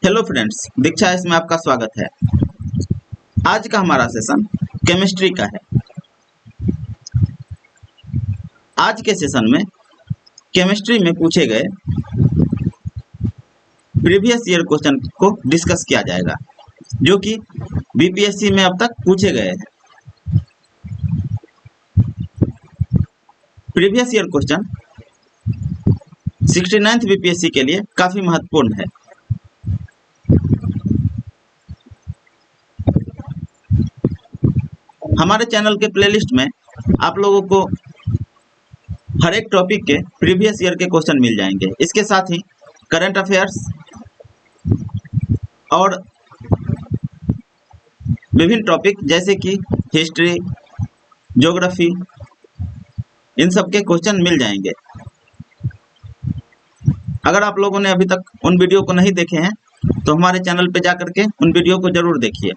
Hello friends, दीक्षा इसमें आपका स्वागत है। आज का हमारा सेशन केमिस्ट्री का है। आज के सेशन में केमिस्ट्री में पूछे गए प्रीवियस ईयर क्वेश्चन को डिस्कस किया जाएगा, जो कि बीपीएससी में अब तक पूछे गए हैं। Previous year question 69th BPSC के लिए काफी महत्वपूर्ण है। हमारे चैनल के प्लेलिस्ट में आप लोगों को हर एक टॉपिक के प्रीवियस ईयर के क्वेश्चन मिल जाएंगे। इसके साथ ही करंट अफेयर्स और विभिन्न टॉपिक जैसे कि हिस्ट्री, ज्योग्राफी, इन सब के क्वेश्चन मिल जाएंगे। अगर आप लोगों ने अभी तक उन वीडियो को नहीं देखे हैं तो हमारे चैनल पे जाकर के उन वीडियो को जरूर देखिए।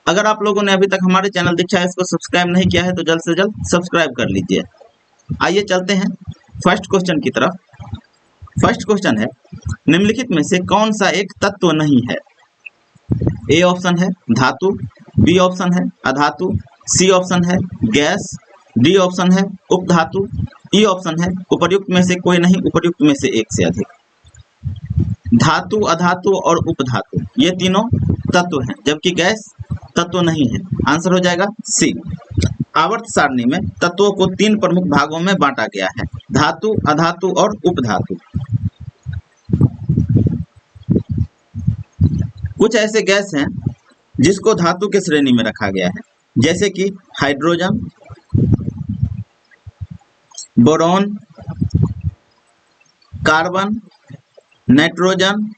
अगर आप लोगों ने अभी तक हमारे चैनल दीक्षा इसको सब्सक्राइब नहीं किया है तो जल्द से जल्द सब्सक्राइब कर लीजिए। आइए चलते हैं फर्स्ट क्वेश्चन की तरफ। फर्स्ट क्वेश्चन है, निम्नलिखित में से कौन सा एक तत्व नहीं है? ए ऑप्शन है धातु, बी ऑप्शन है अधातु, सी ऑप्शन है गैस, डी ऑप्शन है उपधातु, ई ऑप्शन है उपर्युक्त में से कोई नहीं, उपर्युक्त में से एक से अधिक। धातु, अधातु और उपधातु ये तीनों तत्व हैं, जबकि गैस तत्व नहीं है। आंसर हो जाएगा सी। आवर्त सारणी में तत्वों को तीन प्रमुख भागों में बांटा गया है, धातु, अधातु और उपधातु। कुछ ऐसे गैस हैं जिसको धातु के श्रेणी में रखा गया है, जैसे कि hydrogen, boron, carbon, nitrogen,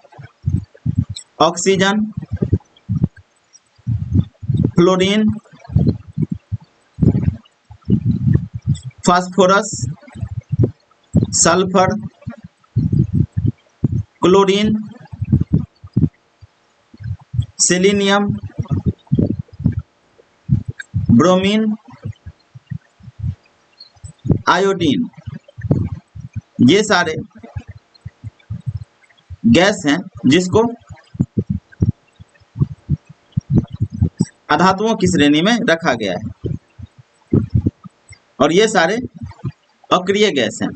oxygen, fluorine, phosphorus, sulphur, chlorine, selenium, bromine, iodine. ये सारे गैस हैं जिसको अधातुओं की श्रेणी में रखा गया है, और ये सारे अक्रिय गैस हैं।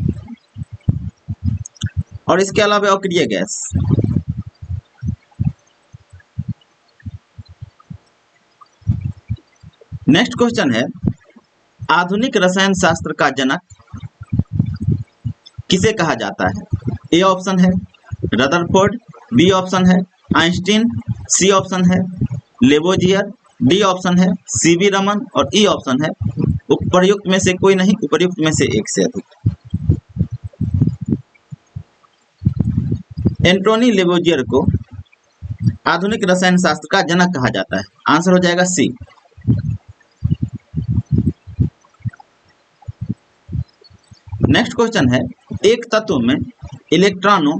और इसके अलावा अक्रिय गैस नेक्स्ट क्वेश्चन है, आधुनिक रसायन शास्त्र का जनक किसे कहा जाता है? ए ऑप्शन है रदरफोर्ड, बी ऑप्शन है आइंस्टीन, सी ऑप्शन है लेबोजियर, डी ऑप्शन है सीवी रमन और ई ऑप्शन है उपर्युक्त में से कोई नहीं, उपर्युक्त में से एक से अधिक। एंटोनी लेबोजियर को आधुनिक रसायन शास्त्र का जनक कहा जाता है। आंसर हो जाएगा सी। नेक्स्ट क्वेश्चन है, एक तत्व में इलेक्ट्रॉनों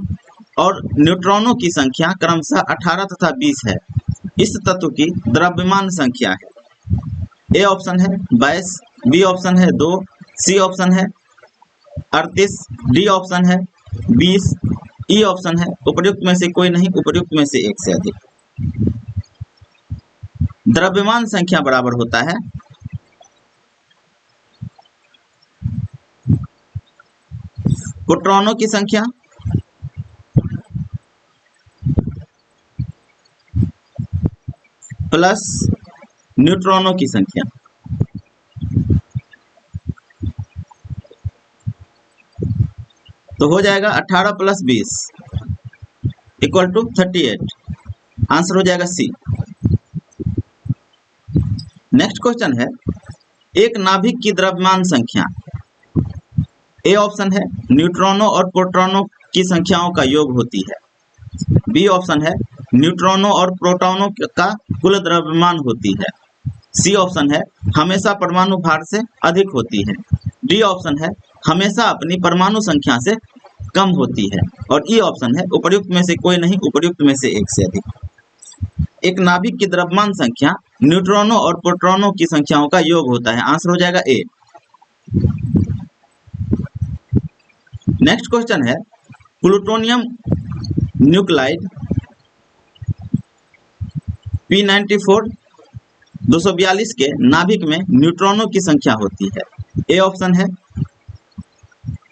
और न्यूट्रॉनों की संख्या क्रमशः 18 तथा 20 है। इस तत्व की द्रव्यमान संख्या है। ए ऑप्शन है 22, बी ऑप्शन है 2, सी ऑप्शन है 38, डी ऑप्शन है 20, ई ऑप्शन है उपर्युक्त में से कोई नहीं, उपर्युक्त में से एक से अधिक। द्रव्यमान संख्या बराबर होता है प्रोटॉनों की संख्या प्लस न्यूट्रॉनों की संख्या। तो हो जाएगा 18 प्लस 20 इक्वल टू 38। आंसर हो जाएगा सी। नेक्स्ट क्वेश्चन है, एक नाभिक की द्रव्यमान संख्या। ए ऑप्शन है न्यूट्रॉनों और प्रोटॉनों की संख्याओं का योग होती है, बी ऑप्शन है न्यूट्रॉनों और प्रोटॉनों का कुल द्रव्यमान होती है, सी ऑप्शन है हमेशा परमाणु भार से अधिक होती है, डी ऑप्शन है हमेशा अपनी परमाणु संख्या से कम होती है, और ई ऑप्शन है उपर्युक्त में से कोई नहीं, उपर्युक्त में से एक से अधिक। एक नाभिक की द्रव्यमान संख्या न्यूट्रॉनों और प्रोटॉनों की संख्याओं का योग होता है। आंसर हो जाएगा ए। नेक्स्ट क्वेश्चन है, प्लूटोनियम न्यूक्लाइड P94 242 के नाभिक में न्यूट्रॉनों की संख्या होती है? ए ऑप्शन है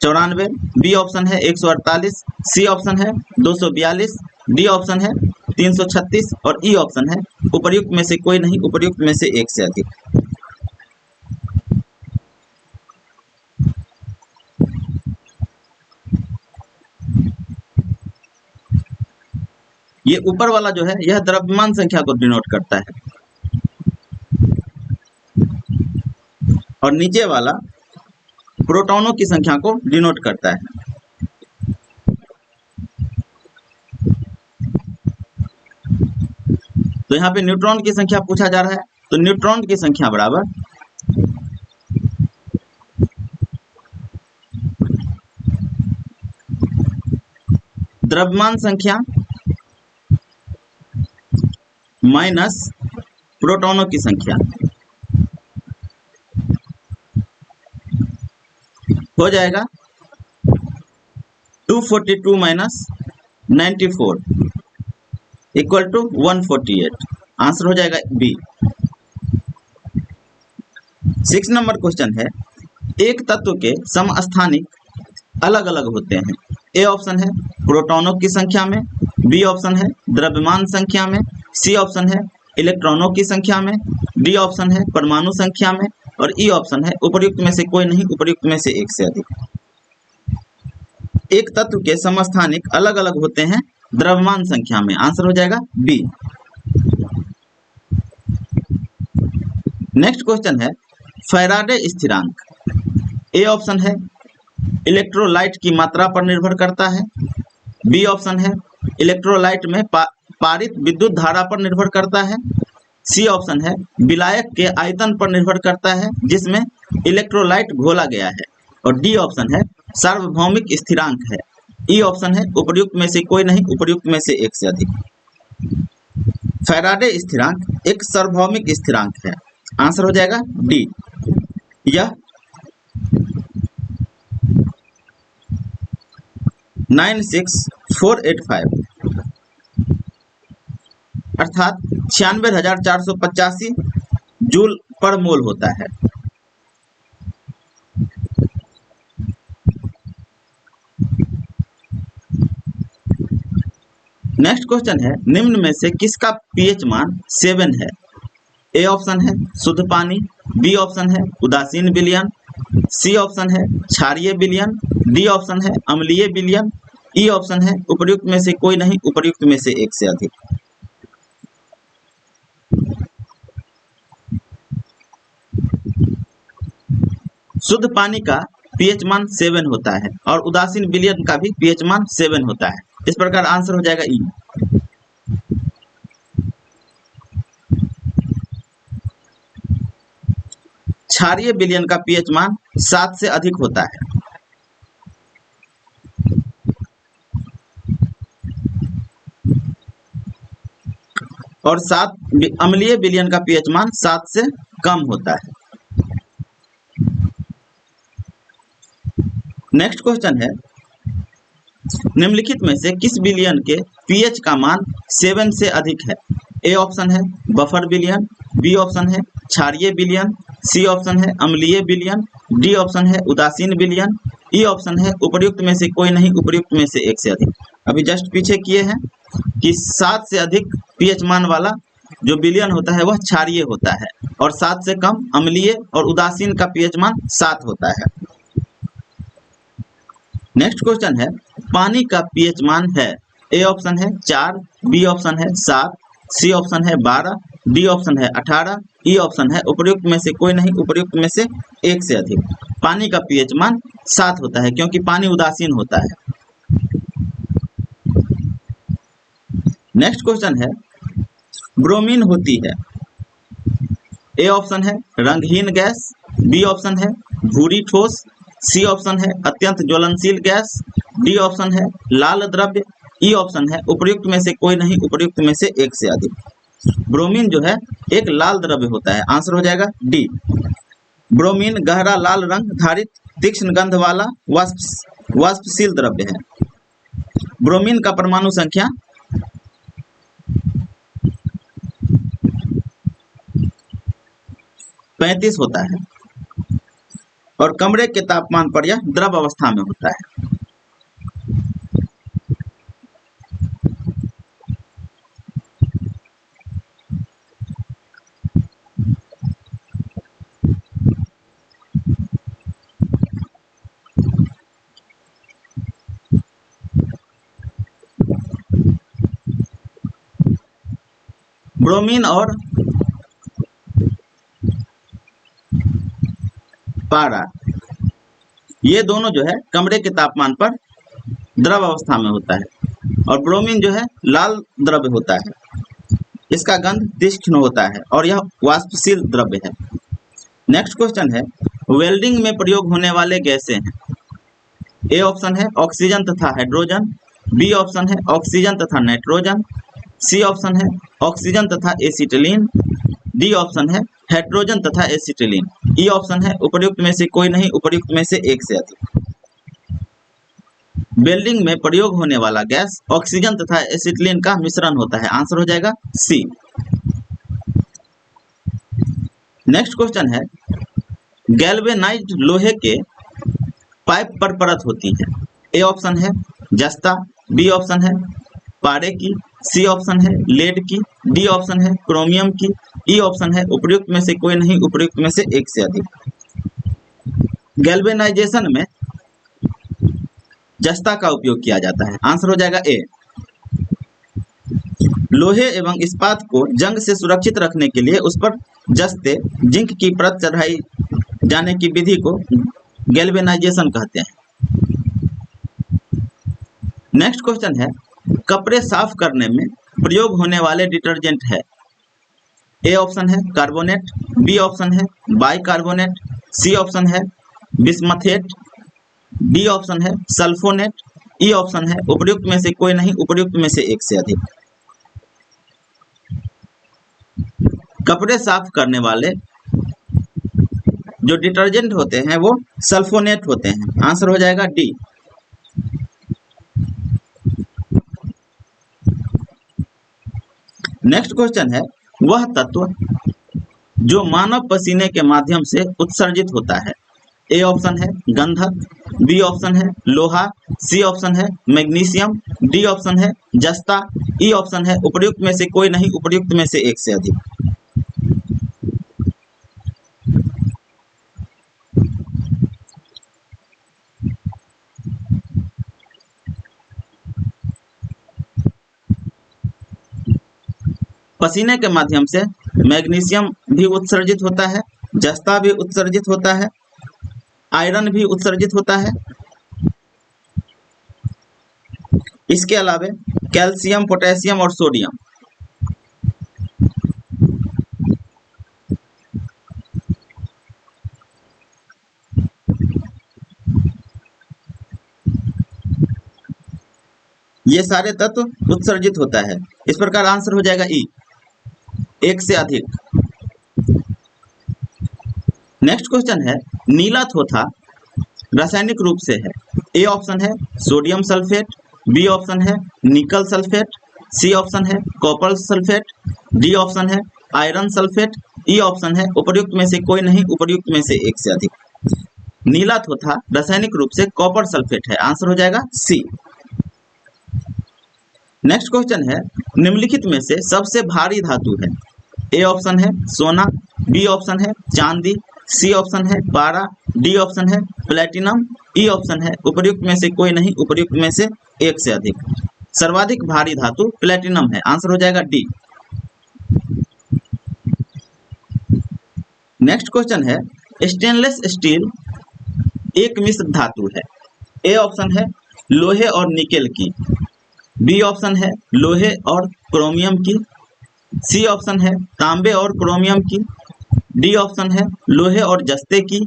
94, बी ऑप्शन है 148, सी ऑप्शन है 242, डी ऑप्शन है 336 और ई ऑप्शन है उपर्युक्त में से कोई नहीं, उपर्युक्त में से एक से अधिक। ये ऊपर वाला जो है यह द्रव्यमान संख्या को डिनोट करता है और नीचे वाला प्रोटॉनों की संख्या को डिनोट करता है। तो यहाँ पे न्यूट्रॉन की संख्या पूछा जा रहा है, तो न्यूट्रॉन की संख्या बराबर द्रव्यमान संख्या माइनस प्रोटॉनों की संख्या हो जाएगा 242 माइनस 94 इक्वल टू 148। आंसर हो जाएगा बी। 6 नंबर क्वेश्चन है, एक तत्व के समस्थानिक अलग अलग होते हैं। ए ऑप्शन है प्रोटॉनों की संख्या में, बी ऑप्शन है द्रव्यमान संख्या में, सी ऑप्शन है इलेक्ट्रॉनों की संख्या में, डी ऑप्शन है परमाणु संख्या में और ई ऑप्शन है उपर्युक्त में से कोई नहीं, उपर्युक्त में से एक से अधिक। एक तत्व के समस्थानिक अलग अलग होते हैं द्रव्यमान संख्या में। आंसर हो जाएगा बी। नेक्स्ट क्वेश्चन है फैराडे स्थिरांक। ए ऑप्शन है इलेक्ट्रोलाइट की मात्रा पर निर्भर करता है, बी ऑप्शन है इलेक्ट्रोलाइट में पारित विद्युत धारा पर निर्भर करता है, सी ऑप्शन है विलायक के आयतन पर निर्भर करता है जिसमें इलेक्ट्रोलाइट घोला गया है और डी ऑप्शन है सार्वभौमिक स्थिरांक है। ई ऑप्शन है उपर्युक्त में से कोई नहीं, उपर्युक्त में से एक से अधिक। फैराडे स्थिरांक एक सार्वभौमिक स्थिरांक है। आंसर हो जाएगा डी। यह 96485 अर्थात 96,485 जूल पर मोल होता है। नेक्स्ट क्वेश्चन है निम्न में से किसका पीएच मान 7 है? ए ऑप्शन है शुद्ध पानी, बी ऑप्शन है उदासीन विलयन, सी ऑप्शन है क्षारीय विलयन, डी ऑप्शन है अम्लीय विलयन, ई ऑप्शन है उपर्युक्त में से कोई नहीं, उपर्युक्त में से एक से अधिक। शुद्ध पानी का पीएच मान 7 होता है और उदासीन विलयन का भी पीएच मान 7 होता है। इस प्रकार आंसर हो जाएगा ई। क्षारीय विलयन का पीएच मान 7 से अधिक होता है और 7 अम्लीय विलयन का पीएच मान 7 से कम होता है। नेक्स्ट क्वेश्चन है निम्नलिखित में से किस विलयन के पीएच का मान 7 से अधिक है? ए ऑप्शन है बफर विलयन, बी ऑप्शन है क्षारीय विलयन, सी ऑप्शन है अम्लीय विलयन, डी ऑप्शन है उदासीन विलयन, ई ऑप्शन है उपर्युक्त में से कोई नहीं, उपर्युक्त में से एक से अधिक। अभी जस्ट पीछे किए हैं कि 7 से अधिक पीएच मान वाला जो विलयन होता है वह क्षारीय होता है और 7 से कम अम्लीय और उदासीन का पीएच मान 7 होता है। नेक्स्ट क्वेश्चन है पानी का पीएच मान है। ए ऑप्शन है 4, बी ऑप्शन है 7, सी ऑप्शन है 12, डी ऑप्शन है 18, ई ऑप्शन है उपर्युक्त में से कोई नहीं, उपर्युक्त में से एक से अधिक। पानी का पीएच मान 7 होता है क्योंकि पानी उदासीन होता है। नेक्स्ट क्वेश्चन है ब्रोमीन होती है। ए ऑप्शन है रंगहीन गैस, बी ऑप्शन है भूरी ठोस, सी ऑप्शन है अत्यंत ज्वलनशील गैस, डी ऑप्शन है लाल द्रव्य, ई ऑप्शन है उपर्युक्त में से कोई नहीं, उपर्युक्त में से एक से अधिक। ब्रोमीन जो है एक लाल द्रव्य होता है। आंसर हो जाएगा डी। ब्रोमीन गहरा लाल रंग धारित तीक्ष्ण गंध वाला वाष्पशील द्रव्य है। ब्रोमीन का परमाणु संख्या 35 होता है और कमरे के तापमान पर यह द्रव अवस्था में होता है। ब्रोमीन और पारा ये दोनों जो है कमरे के तापमान पर द्रव अवस्था में होता है और ब्रोमीन जो है लाल द्रव्य होता है, इसका गंध तीक्ष्ण होता है और यह वाष्पशील द्रव्य है। नेक्स्ट क्वेश्चन है, वेल्डिंग में प्रयोग होने वाले गैसें हैं। ए ऑप्शन है ऑक्सीजन तथा हाइड्रोजन, बी ऑप्शन है ऑक्सीजन तथा नाइट्रोजन, सी ऑप्शन है ऑक्सीजन तथा एसिटिलीन, डी ऑप्शन है हाइड्रोजन तथा एसिटिलीन, ई ऑप्शन है उपर्युक्त में से कोई नहीं, उपर्युक्त में से एक से अधिक। वेल्डिंग में प्रयोग होने वाला गैस ऑक्सीजन तथा एसिटिलीन का मिश्रण होता है। आंसर हो जाएगा सी। नेक्स्ट क्वेश्चन है, गैल्वेनाइज्ड लोहे के पाइप पर परत होती है। ए ऑप्शन है जस्ता, बी ऑप्शन है पारे की, सी ऑप्शन है लेड की, डी ऑप्शन है क्रोमियम की, ई ऑप्शन है उपर्युक्त में से कोई नहीं, उपर्युक्त में से एक से अधिक। गैल्वेनाइजेशन में जस्ता का उपयोग किया जाता है। आंसर हो जाएगा ए। लोहे एवं इस्पात को जंग से सुरक्षित रखने के लिए उस पर जस्ते जिंक की परत चढ़ाई जाने की विधि को गैल्वेनाइजेशन कहते हैं। नेक्स्ट क्वेश्चन है, कपड़े साफ करने में प्रयोग होने वाले डिटर्जेंट है। ए ऑप्शन है कार्बोनेट, बी ऑप्शन है बाइकार्बोनेट, सी ऑप्शन है बिस्मथेट, डी ऑप्शन है सल्फोनेट, ई ऑप्शन है उपर्युक्त में से कोई नहीं, उपर्युक्त में से एक से अधिक। कपड़े साफ करने वाले जो डिटर्जेंट होते हैं वो सल्फोनेट होते हैं। आंसर हो जाएगा डी। नेक्स्ट क्वेश्चन है, वह तत्व जो मानव पसीने के माध्यम से उत्सर्जित होता है। ए ऑप्शन है गंधक, बी ऑप्शन है लोहा, सी ऑप्शन है मैग्नीशियम, डी ऑप्शन है जस्ता, ई ऑप्शन है उपर्युक्त में से कोई नहीं, उपर्युक्त में से एक से अधिक। पसीने के माध्यम से मैग्नीशियम भी उत्सर्जित होता है, जस्ता भी उत्सर्जित होता है, आयरन भी उत्सर्जित होता है। इसके अलावा कैल्शियम, पोटेशियम और सोडियम। ये सारे तत्व उत्सर्जित होता है। इस प्रकार आंसर हो जाएगा ई, एक से अधिक। नेक्स्ट क्वेश्चन है, नीला थोथा रासायनिक रूप से है। ए ऑप्शन है सोडियम सल्फेट, बी ऑप्शन है निकल सल्फेट, सी ऑप्शन है कॉपर सल्फेट, डी ऑप्शन है आयरन सल्फेट, ई ऑप्शन है उपर्युक्त में से कोई नहीं, उपर्युक्त में से एक से अधिक। नीला थोथा रासायनिक रूप से कॉपर सल्फेट है। आंसर हो जाएगा सी। नेक्स्ट क्वेश्चन है, निम्नलिखित में से सबसे भारी धातु है। ए ऑप्शन है सोना, बी ऑप्शन है चांदी, सी ऑप्शन है पारा, डी ऑप्शन है प्लेटिनम, ई ऑप्शन है उपर्युक्त में से कोई नहीं, उपर्युक्त में से एक से अधिक। सर्वाधिक भारी धातु प्लेटिनम है। आंसर हो जाएगा डी। नेक्स्ट क्वेश्चन है, स्टेनलेस स्टील एक मिश्र धातु है। ए ऑप्शन है लोहे और निकेल की, बी ऑप्शन है लोहे और क्रोमियम की, सी ऑप्शन है तांबे और क्रोमियम की, डी ऑप्शन है लोहे और जस्ते की,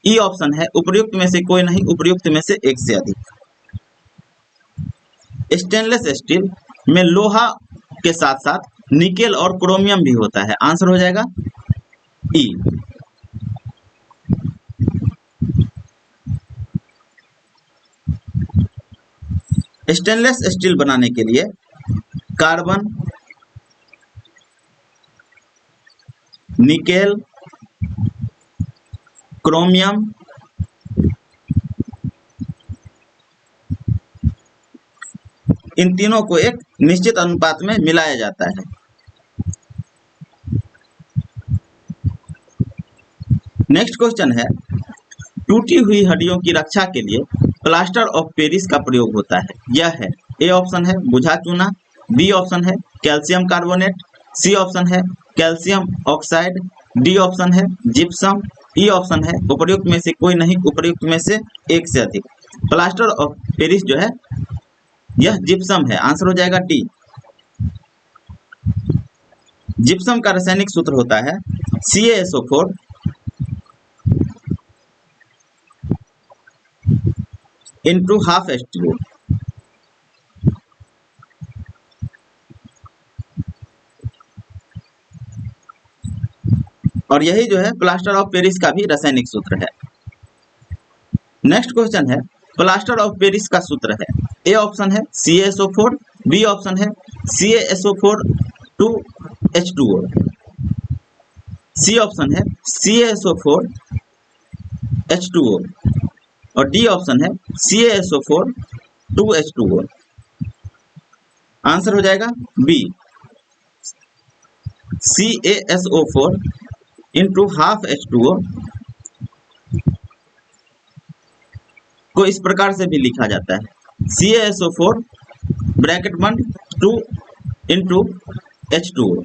ई ऑप्शन है उपर्युक्त में से कोई नहीं, उपर्युक्त में से एक से अधिक। स्टेनलेस स्टील में लोहा के साथ साथ निकेल और क्रोमियम भी होता है। आंसर हो जाएगा ई। स्टेनलेस स्टील बनाने के लिए कार्बन, निकेल, क्रोमियम, इन तीनों को एक निश्चित अनुपात में मिलाया जाता है। नेक्स्ट क्वेश्चन है, टूटी हुई हड्डियों की रक्षा के लिए प्लास्टर ऑफ पेरिस का प्रयोग होता है। यह है, ए ऑप्शन है बुझा चूना, बी ऑप्शन है कैल्शियम कार्बोनेट, सी ऑप्शन है कैल्शियम ऑक्साइड, डी ऑप्शन है जिप्सम, ई ऑप्शन है उपर्युक्त में से कोई नहीं, उपर्युक्त में से एक से अधिक। प्लास्टर ऑफ पेरिस जो है यह जिप्सम है, आंसर हो जाएगा डी। जिप्सम का रासायनिक सूत्र होता है CaSO4 इंटू हाफ H2O। और यही जो है प्लास्टर ऑफ पेरिस का भी रासायनिक सूत्र है। नेक्स्ट क्वेश्चन है, प्लास्टर ऑफ पेरिस का सूत्र है, ए ऑप्शन है CaSO4, बी ऑप्शन है CaSO4 2H2O, सी ऑप्शन है CaSO4 H2O और डी ऑप्शन है CaSO4 2H2O। आंसर हो जाएगा B, CaSO4 into half H2O को इस प्रकार से भी लिखा जाता है CaSO4 ब्रैकेट बंद 2 इंटू H2O।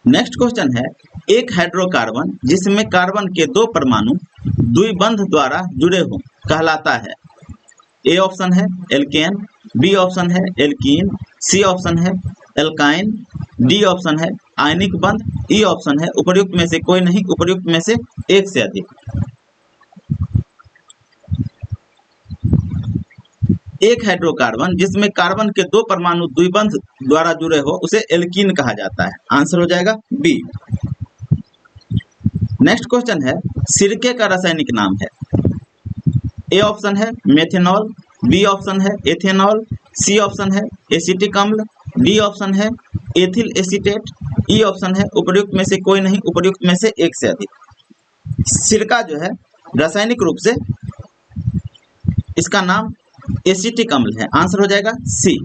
नेक्स्ट क्वेश्चन है, एक हाइड्रोकार्बन जिसमें कार्बन के दो परमाणु द्विबंध द्वारा जुड़े हों कहलाता है। ए ऑप्शन है एल्केन, बी ऑप्शन है एल्कीन, सी ऑप्शन है एल्काइन, डी ऑप्शन है आयनिक बंध, ई ऑप्शन है उपर्युक्त में से कोई नहीं, उपर्युक्त में से एक से अधिक। एक हाइड्रोकार्बन जिसमें कार्बन के दो परमाणु द्विबंध द्वारा जुड़े हो उसे एल्कीन कहा जाता है, आंसर हो जाएगा बी। नेक्स्ट क्वेश्चन है, सिरके का रासायनिक नाम है। ए ऑप्शन है मेथेनॉल, बी ऑप्शन है एथेनॉल, सी ऑप्शन है एसिटिक अम्ल, डी ऑप्शन है एथिल एसीटेट, ई ऑप्शन है उपर्युक्त में से कोई नहीं, उपर्युक्त में से एक से अधिक। सिरका जो है रासायनिक रूप से इसका नाम एसिटिक अम्ल है, आंसर हो जाएगा सी।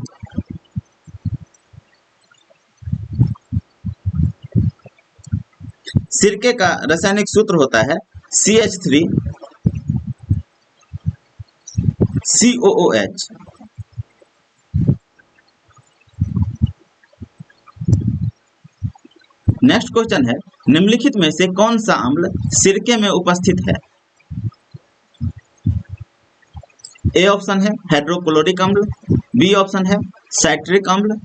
सिरके का रासायनिक सूत्र होता है CH3COOH। नेक्स्ट क्वेश्चन है, निम्नलिखित में से कौन सा अम्ल सिरके में उपस्थित है। ए ऑप्शन है हाइड्रोक्लोरिक अम्ल, बी ऑप्शन है साइट्रिक अम्ल,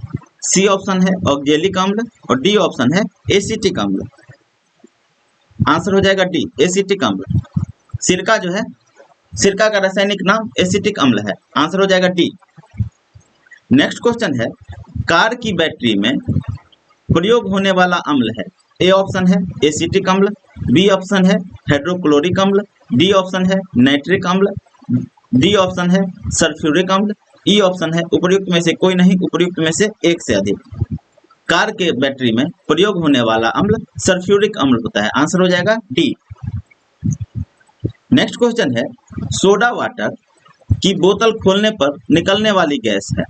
सी ऑप्शन है ऑक्जेलिक अम्ल और डी ऑप्शन है एसिटिक अम्ल। आंसर हो जाएगा डी, एसिटिक अम्ल। सिरका जो है, सिरका का रासायनिक नाम एसिटिक अम्ल है, आंसर हो जाएगा डी। नेक्स्ट क्वेश्चन है, कार की बैटरी में प्रयोग होने वाला अम्ल है। ए ऑप्शन है एसिटिक अम्ल, बी ऑप्शन है हाइड्रोक्लोरिक अम्ल, डी ऑप्शन है नाइट्रिक अम्ल, डी ऑप्शन है सल्फ्यूरिक अम्ल, ई ऑप्शन है उपर्युक्त में से कोई नहीं, उपर्युक्त में से एक से अधिक। कार के बैटरी में प्रयोग होने वाला अम्ल सल्फ्यूरिक अम्ल होता है, आंसर हो जाएगा डी। नेक्स्ट क्वेश्चन है, सोडा वाटर की बोतल खोलने पर निकलने वाली गैस है।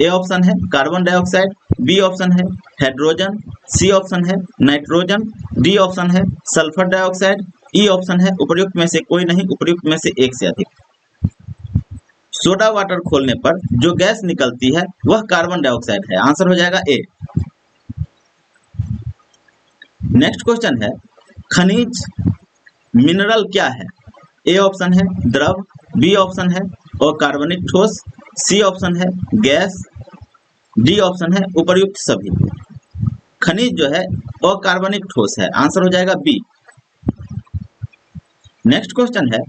ए ऑप्शन है कार्बन डाइऑक्साइड, बी ऑप्शन है हाइड्रोजन, सी ऑप्शन है नाइट्रोजन, डी ऑप्शन है सल्फर डाइऑक्साइड, ई ऑप्शन है उपर्युक्त में से कोई नहीं, उपर्युक्त में से एक से अधिक। सोडा वाटर खोलने पर जो गैस निकलती है वह कार्बन डाइऑक्साइड है, आंसर हो जाएगा ए। नेक्स्ट क्वेश्चन है, खनिज मिनरल क्या है। ए ऑप्शन है द्रव, बी ऑप्शन है अकार्बनिक ठोस, सी ऑप्शन है गैस, डी ऑप्शन है उपर्युक्त सभी। खनिज जो है अकार्बनिक ठोस है, आंसर हो जाएगा बी। नेक्स्ट क्वेश्चन है,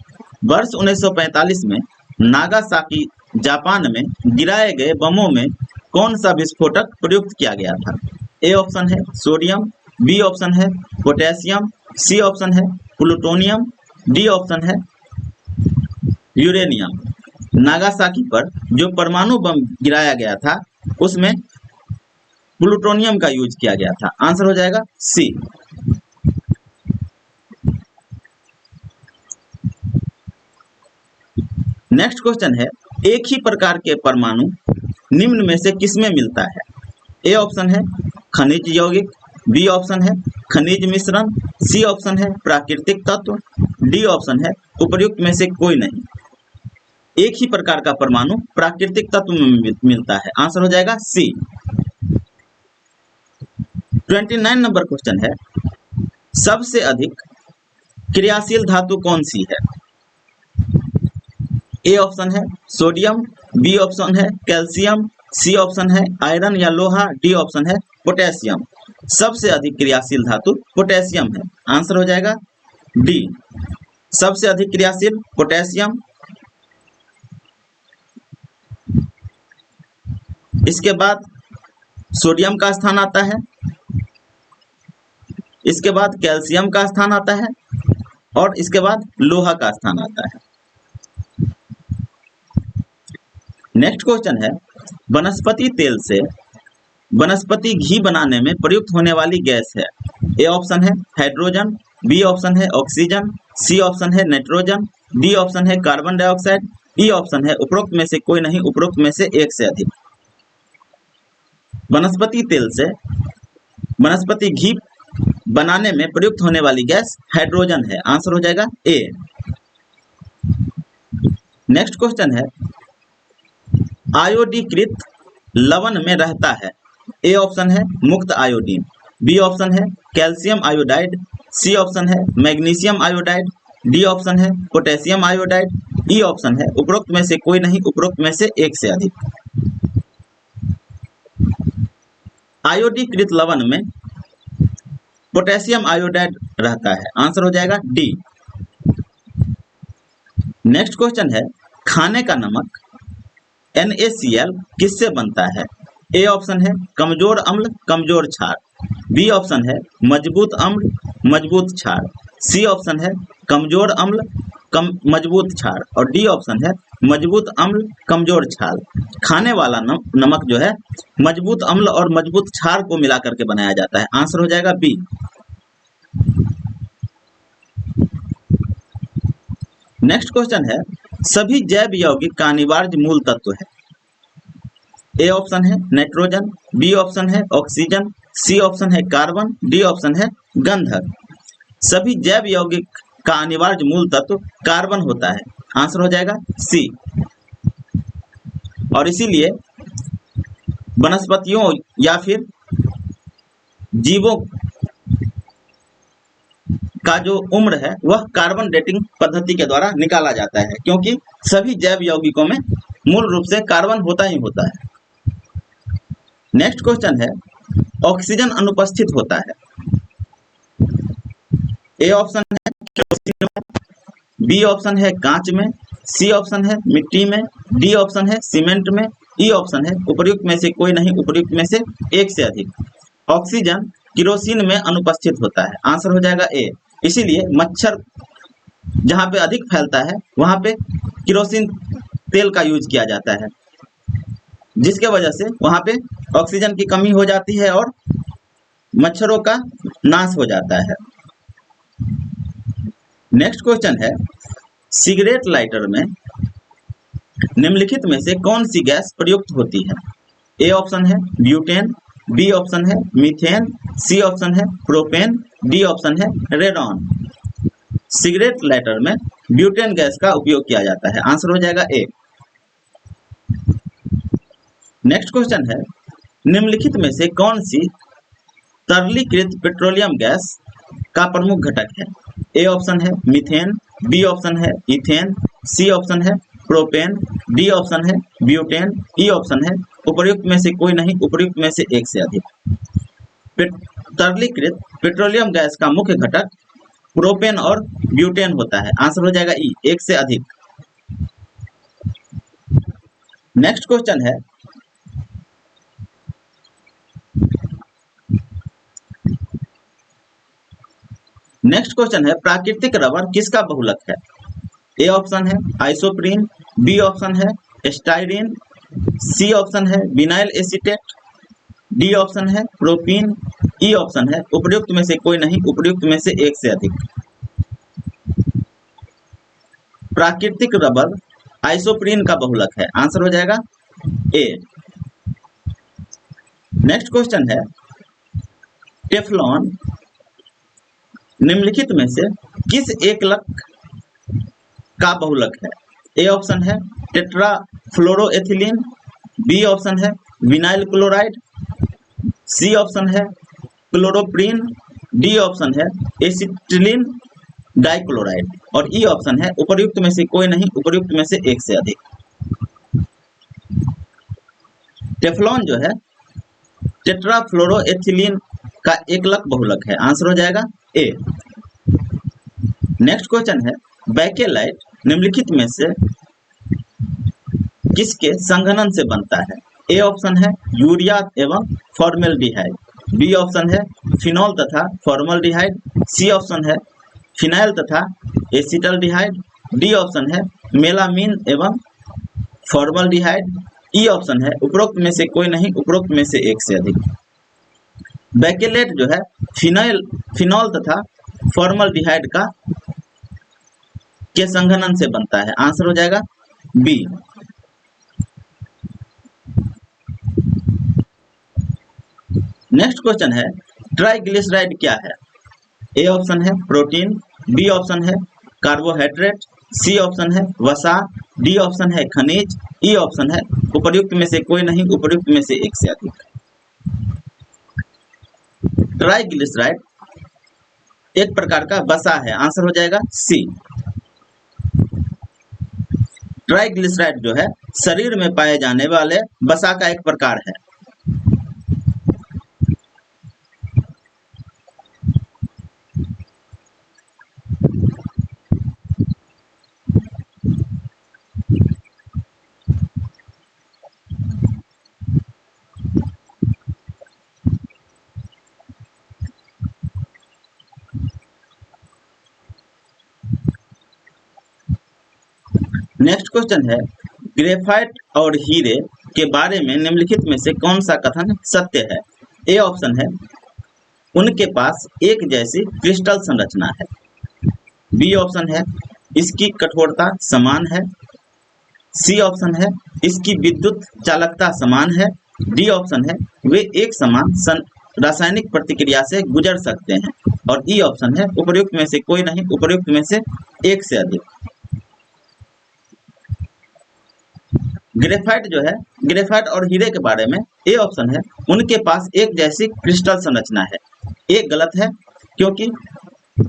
वर्ष 1945 में नागासाकी जापान में गिराए गए बमों में कौन सा विस्फोटक प्रयुक्त किया गया था। ए ऑप्शन है सोडियम, बी ऑप्शन है पोटेशियम, सी ऑप्शन है प्लूटोनियम, डी ऑप्शन है यूरेनियम। नागासाकी पर जो परमाणु बम गिराया गया था उसमें प्लूटोनियम का यूज किया गया था। आंसर हो जाएगा सी। नेक्स्ट क्वेश्चन है, एक ही प्रकार के परमाणु निम्न में से किसमें मिलता है? ए ऑप्शन है खनिज यौगिक, बी ऑप्शन है खनिज मिश्रण, सी ऑप्शन है प्राकृतिक तत्व, डी ऑप्शन है उपर्युक्त में से कोई नहीं। एक ही प्रकार का परमाणु प्राकृतिक तत्व में मिलता है। आंसर हो जाएगा सी। 29 नंबर क्वेश्चन है, सबसे अधिक क्रियाशील धातु कौन सी है? ए ऑप्शन है सोडियम, बी ऑप्शन है कैल्शियम, सी ऑप्शन है आयरन या लोहा, डी ऑप्शन है पोटेशियम। सबसे अधिक क्रियाशील धातु पोटेशियम है। आंसर हो जाएगा डी। सबसे अधिक क्रियाशील पोटेशियम। इसके बाद सोडियम का स्थान आता है, इसके बाद कैल्शियम का स्थान आता है और इसके बाद लोहा का स्थान आता है। नेक्स्ट क्वेश्चन है, वनस्पति तेल से वनस्पति घी बनाने में प्रयुक्त होने वाली गैस है। ए ऑप्शन है हाइड्रोजन, बी ऑप्शन है ऑक्सीजन, सी ऑप्शन है नाइट्रोजन, डी ऑप्शन है कार्बन डाइऑक्साइड, ई ऑप्शन है उपरोक्त में से कोई नहीं, उपरोक्त में से एक से अधिक। वनस्पति तेल से वनस्पति घी बनाने में प्रयुक्त होने वाली गैस हाइड्रोजन है। आंसर हो जाएगा ए। नेक्स्ट क्वेश्चन है, आयोडीकृत लवण में रहता है। ए ऑप्शन है मुक्त आयोडीन, बी ऑप्शन है कैल्शियम आयोडाइड, सी ऑप्शन है मैग्नीशियम आयोडाइड, डी ऑप्शन है पोटेशियम आयोडाइड, ई ऑप्शन है उपरोक्त में से कोई नहीं, उपरोक्त में से एक से अधिक। आयोडीकृत लवण में पोटेशियम आयोडाइड रहता है। आंसर हो जाएगा डी। नेक्स्ट क्वेश्चन है, खाने का नमक NaCl किससे बनता है? ए ऑप्शन है कमजोर अम्ल कमजोर क्षार, बी ऑप्शन है मजबूत अम्ल मजबूत क्षार, सी ऑप्शन है कमजोर अम्ल मजबूत क्षार और डी ऑप्शन है मजबूत अम्ल कमजोर क्षार। खाने वाला नमक जो है मजबूत अम्ल और मजबूत क्षार को मिला करके बनाया जाता है। आंसर हो जाएगा बी। नेक्स्ट क्वेश्चन है, सभी जैव यौगिक का अनिवार्य मूल तत्व है। ए ऑप्शन है नाइट्रोजन, बी ऑप्शन है ऑक्सीजन, सी ऑप्शन है कार्बन, डी ऑप्शन है गंधक। सभी जैव यौगिक का अनिवार्य मूल तत्व कार्बन होता है। आंसर हो जाएगा सी। और इसीलिए वनस्पतियों या फिर जीवों का जो उम्र है वह कार्बन डेटिंग पद्धति के द्वारा निकाला जाता है, क्योंकि सभी जैव यौगिकों में मूल रूप से कार्बन होता ही होता है। नेक्स्ट क्वेश्चन है, ऑक्सीजन अनुपस्थित होता है। ए ऑप्शन है केरोसिन में, बी ऑप्शन है कांच में, सी ऑप्शन है मिट्टी में, डी ऑप्शन है सीमेंट में, ई ऑप्शन है उपर्युक्त में से कोई नहीं, उपर्युक्त में से एक से अधिक। ऑक्सीजन केरोसिन में अनुपस्थित होता है। आंसर हो जाएगा ए। इसीलिए मच्छर जहां पे अधिक फैलता है वहां पे केरोसिन तेल का यूज किया जाता है, जिसके वजह से वहां पे ऑक्सीजन की कमी हो जाती है और मच्छरों का नाश हो जाता है। नेक्स्ट क्वेश्चन है, सिगरेट लाइटर में निम्नलिखित में से कौन सी गैस प्रयुक्त होती है? ए ऑप्शन है ब्यूटेन, बी ऑप्शन है मीथेन, सी ऑप्शन है प्रोपेन, डी ऑप्शन है रेडॉन। सिगरेट लाइटर में ब्यूटेन गैस का उपयोग किया जाता है। आंसर हो जाएगा ए। नेक्स्ट क्वेश्चन है, निम्नलिखित में से कौन सी तरलीकृत पेट्रोलियम गैस का प्रमुख घटक है? ए ऑप्शन है मीथेन, बी ऑप्शन है इथेन, सी ऑप्शन है प्रोपेन, डी ऑप्शन है ब्यूटेन, ई ऑप्शन है उपर्युक्त में से कोई नहीं, उपर्युक्त में से एक से अधिक। तरलीकृत पेट्रोलियम गैस का मुख्य घटक प्रोपेन और ब्यूटेन होता है। आंसर हो जाएगा ई, एक से अधिक। नेक्स्ट क्वेश्चन है, प्राकृतिक रबर किसका बहुलक है? ए ऑप्शन है आइसोप्रीन, बी ऑप्शन है स्टाइरीन, सी ऑप्शन है विनाइल एसीटेट, डी ऑप्शन है प्रोपीन, ई ऑप्शन है उपयुक्त में से कोई नहीं, उपयुक्त में से एक से अधिक। प्राकृतिक रबर आइसोप्रीन का बहुलक है, आंसर हो जाएगा ए। नेक्स्ट क्वेश्चन है टेफ्लॉन निम्नलिखित में से किस एकलक का बहुलक है? ए ऑप्शन है टेट्राफ्लोरोएथिलीन, बी ऑप्शन है विनाइल क्लोराइड, सी ऑप्शन है क्लोरोप्रीन, डी ऑप्शन है एसिटिलीन डाइक्लोराइड और ई ऑप्शन है उपयुक्त में से कोई नहीं, उपयुक्त में से एक से अधिक। टेफ्लॉन जो है टेट्राफ्लोरोएथिलीन का एकलक बहुलक है, आंसर हो जाएगा ए। नेक्स्ट क्वेश्चन है बैकेलाइट निम्नलिखित में से किसके संघनन से बनता है? ए ऑप्शन है यूरिया एवं फॉर्मेल्डिहाइड, बी ऑप्शन है फिनॉल तथा फॉर्मल्डिहाइड, सी ऑप्शन है फिनाइल तथा एसिटल्डिहाइड, डी ऑप्शन है मेलामीन एवं फॉर्मल्डिहाइड, ई ऑप्शन है उपरोक्त में से कोई नहीं, उपरोक्त में से एक से अधिक। बैकेलेट जो है फिनॉल तथा फॉर्मल्डिहाइड का के संघनन से बनता है, आंसर हो जाएगा बी। नेक्स्ट क्वेश्चन है ट्राइग्लिसराइड क्या है? ए ऑप्शन है प्रोटीन, बी ऑप्शन है कार्बोहाइड्रेट, सी ऑप्शन है वसा, डी ऑप्शन है खनिज, ई ऑप्शन है उपयुक्त में से कोई नहीं, उपयुक्त में से एक से अधिक। ट्राइग्लिसराइड एक प्रकार का वसा है, आंसर हो जाएगा सी। ट्राइग्लिसराइड जो है शरीर में पाए जाने वाले वसा का एक प्रकार है। नेक्स्ट क्वेश्चन है ग्रेफाइट और हीरे के बारे में निम्नलिखित में से कौन सा कथन सत्य है? ए ऑप्शन है उनके पास एक जैसी क्रिस्टल संरचना है, बी ऑप्शन है इसकी कठोरता समान है, सी ऑप्शन है इसकी विद्युत चालकता समान है, डी ऑप्शन है वे एक समान रासायनिक प्रतिक्रिया से गुजर सकते हैं और ई ऑप्शन है उपयुक्त में से कोई नहीं, उपयुक्त में से एक से अधिक। ग्रेफाइट जो है ग्रेफाइट और हीरे के बारे में ए ऑप्शन है उनके पास एक जैसी क्रिस्टल संरचना है, एक गलत है क्योंकि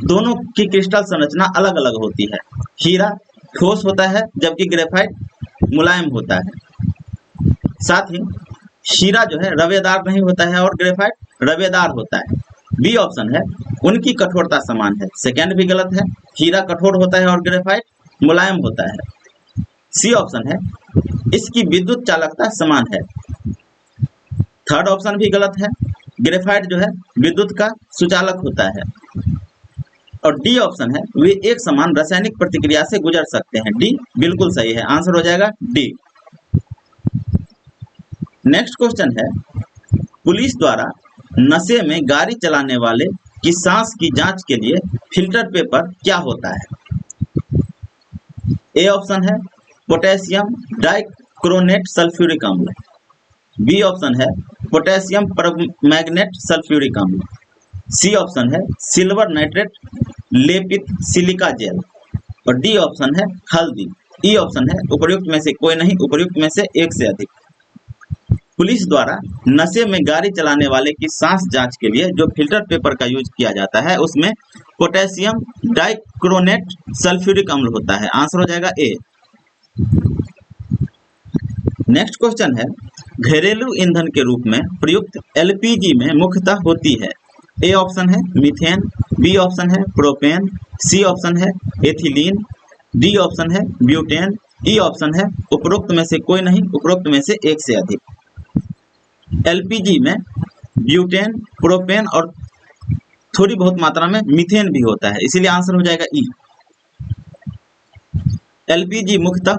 दोनों की क्रिस्टल संरचना अलग अलग होती है। हीरा ठोस होता है जबकि ग्रेफाइट मुलायम होता है। साथ ही हीरा जो है रवेदार नहीं होता है और ग्रेफाइट रवेदार होता है। बी ऑप्शन है उनकी कठोरता समान है, सेकेंड भी गलत है, हीरा कठोर होता है और ग्रेफाइट मुलायम होता है। सी ऑप्शन है इसकी विद्युत चालकता समान है, थर्ड ऑप्शन भी गलत है, ग्रेफाइट जो है विद्युत का सुचालक होता है और डी ऑप्शन है वे एक समान रासायनिक प्रतिक्रिया से गुजर सकते हैं। डी बिल्कुल सही है, आंसर हो जाएगा डी। नेक्स्ट क्वेश्चन है पुलिस द्वारा नशे में गाड़ी चलाने वाले की सांस की जांच के लिए फिल्टर पेपर क्या होता है? ए ऑप्शन है पोटेशियम डाइक्रोनेट सल्फ्यूरिक अम्ल, बी ऑप्शन है पोटेशियम परमैंगनेट सल्फ्यूरिक अम्ल, सी ऑप्शन है सिल्वर नाइट्रेट लेपित सिलिका जेल और डी ऑप्शन है हल्दी। ई ऑप्शन है उपयुक्त में से कोई नहीं, उपयुक्त में से एक से अधिक। पुलिस द्वारा नशे में गाड़ी चलाने वाले की सांस जांच के लिए जो फिल्टर पेपर का यूज किया जाता है उसमें पोटेशियम डाइक्रोनेट सल्फ्यूरिक अम्ल होता है, आंसर हो जाएगा ए। नेक्स्ट क्वेश्चन है घरेलू ईंधन के रूप में प्रयुक्त एलपीजी में मुख्यतः होती है। ए ऑप्शन है मीथेन, बी ऑप्शन है प्रोपेन, सी ऑप्शन है एथिलीन, डी ऑप्शन है ब्यूटेन, ई ऑप्शन है उपरोक्त में से कोई नहीं, उपरोक्त में से एक से अधिक। एलपीजी में ब्यूटेन, प्रोपेन और थोड़ी बहुत मात्रा में मीथेन भी होता है, इसीलिए आंसर हो जाएगा ई। एलपीजी मुख्यतः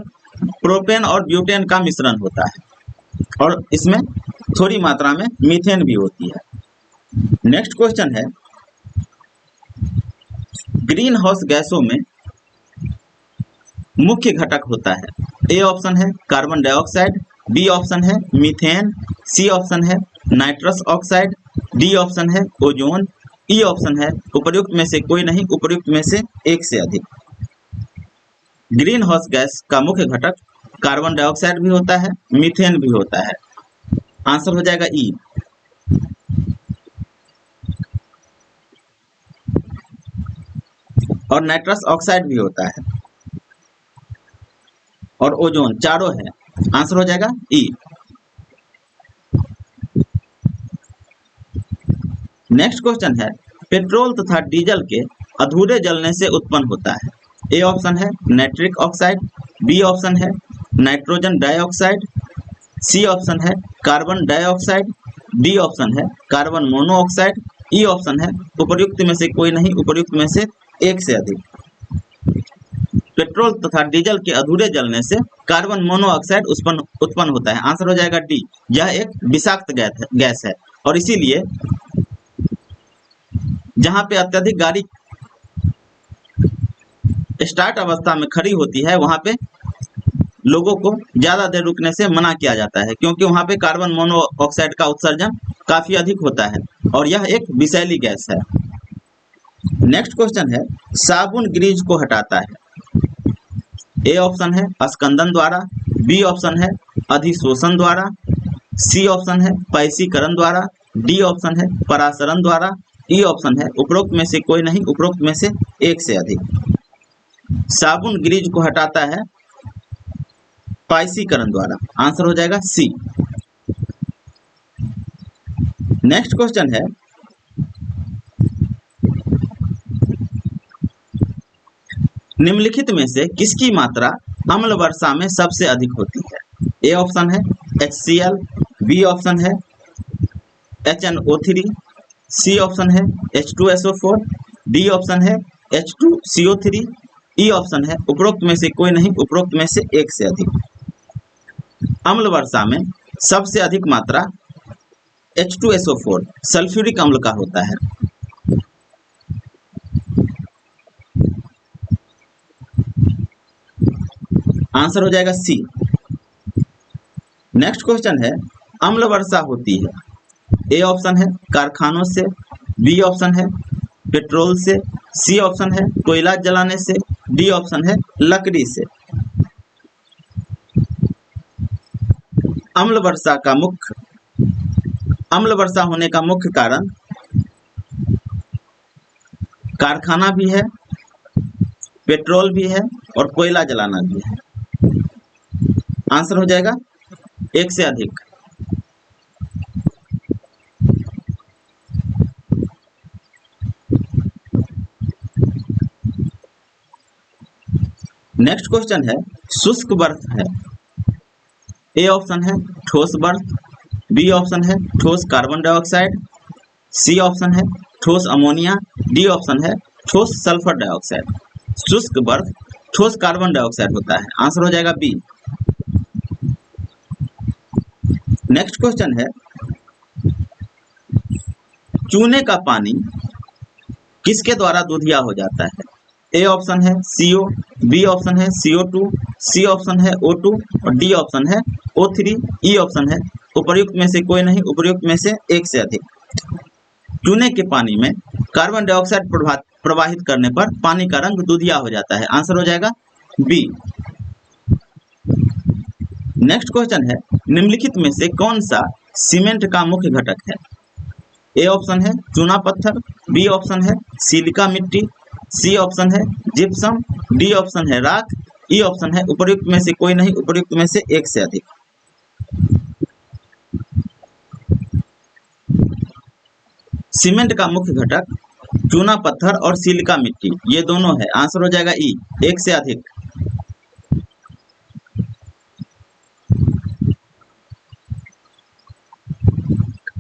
प्रोपेन और ब्यूटेन का मिश्रण होता है और इसमें थोड़ी मात्रा में मीथेन भी होती है। नेक्स्ट क्वेश्चन है, ग्रीन हाउस गैसों में मुख्य घटक होता है। ए ऑप्शन है कार्बन डाइऑक्साइड, बी ऑप्शन है मीथेन, सी ऑप्शन है नाइट्रस ऑक्साइड, डी ऑप्शन है ओजोन, ई ऑप्शन है उपर्युक्त में से कोई नहीं, उपर्युक्त में से एक से अधिक। ग्रीन हाउस गैस का मुख्य घटक कार्बन डाइऑक्साइड भी होता है, मीथेन भी होता है। आंसर हो जाएगा ई। और नाइट्रस ऑक्साइड भी होता है और ओजोन, चारों है। आंसर हो जाएगा ई। नेक्स्ट क्वेश्चन है, पेट्रोल तथा डीजल के अधूरे जलने से उत्पन्न होता है। ए ऑप्शन है नाइट्रिक ऑक्साइड, बी ऑप्शन है नाइट्रोजन डाइऑक्साइड, सी ऑप्शन है कार्बन डाइऑक्साइड, डी ऑप्शन है कार्बन मोनोऑक्साइड, ई ऑप्शन है उपर्युक्त में से कोई नहीं, उपर्युक्त में से एक से अधिक। पेट्रोल तथा डीजल के अधूरे जलने से कार्बन मोनोऑक्साइड उत्पन्न होता है। आंसर हो जाएगा डी। यह एक विषाक्त गैस है और इसीलिए जहां पे अत्यधिक गाड़ी स्टार्ट अवस्था में खड़ी होती है वहां पे लोगों को ज्यादा देर रुकने से मना किया जाता है, क्योंकि वहां पे कार्बन मोनोऑक्साइड का उत्सर्जन काफी अधिक होता है और यह एक विषैली गैस है। नेक्स्ट क्वेश्चन है, साबुन ग्रीज को हटाता है। ए ऑप्शन है अस्कंदन द्वारा, बी ऑप्शन है अधिशोषण द्वारा, सी ऑप्शन है पैसीकरण द्वारा, डी ऑप्शन है परासरण द्वारा, ई ऑप्शन है उपरोक्त में से कोई नहीं, उपरोक्त में से एक से अधिक। साबुन ग्रीज को हटाता है पैसीकरण द्वारा। आंसर हो जाएगा सी। नेक्स्ट क्वेश्चन है, निम्नलिखित में से किसकी मात्रा अम्ल वर्षा में सबसे अधिक होती है। ए ऑप्शन है HCl, बी ऑप्शन है HNO3, सी ऑप्शन है H2SO4, डी ऑप्शन है H2CO3, ई ऑप्शन है उपरोक्त में से कोई नहीं, उपरोक्त में से एक से अधिक। अम्ल वर्षा में सबसे अधिक मात्रा H2SO4 सल्फ्यूरिक अम्ल का होता है। आंसर हो जाएगा सी। नेक्स्ट क्वेश्चन है, अम्ल वर्षा होती है। ए ऑप्शन है कारखानों से, बी ऑप्शन है पेट्रोल से, सी ऑप्शन है कोयला जलाने से, डी ऑप्शन है लकड़ी से। अम्ल वर्षा होने का मुख्य कारण कारखाना भी है, पेट्रोल भी है और कोयला जलाना भी है। आंसर हो जाएगा एक से अधिक। नेक्स्ट क्वेश्चन है, शुष्क बर्फ है। ए ऑप्शन है ठोस बर्फ, बी ऑप्शन है ठोस कार्बन डाइऑक्साइड, सी ऑप्शन है ठोस अमोनिया, डी ऑप्शन है ठोस सल्फर डाइऑक्साइड। शुष्क बर्फ ठोस कार्बन डाइऑक्साइड होता है। आंसर हो जाएगा बी। नेक्स्ट क्वेश्चन है, चूने का पानी किसके द्वारा दूधिया हो जाता है। ए ऑप्शन है CO, बी ऑप्शन है CO2, सी ऑप्शन है O2 और डी ऑप्शन है O3, ई ऑप्शन है उपर्युक्त में से कोई नहीं, उपर्युक्त में से एक से अधिक। चूने के पानी में कार्बन डाइऑक्साइड प्रवाहित करने पर पानी का रंग दूधिया हो जाता है। आंसर हो जाएगा बी। नेक्स्ट क्वेश्चन है, निम्नलिखित में से कौन सा सीमेंट का मुख्य घटक है। ए ऑप्शन है चूना पत्थर, बी ऑप्शन है सिलिका मिट्टी, सी ऑप्शन है जिप्सम, डी ऑप्शन है राख, ई ऑप्शन है उपर्युक्त में से कोई नहीं, उपर्युक्त में से एक से अधिक। सीमेंट का मुख्य घटक चूना पत्थर और सिलिका मिट्टी, ये दोनों है। आंसर हो जाएगा ई, एक से अधिक।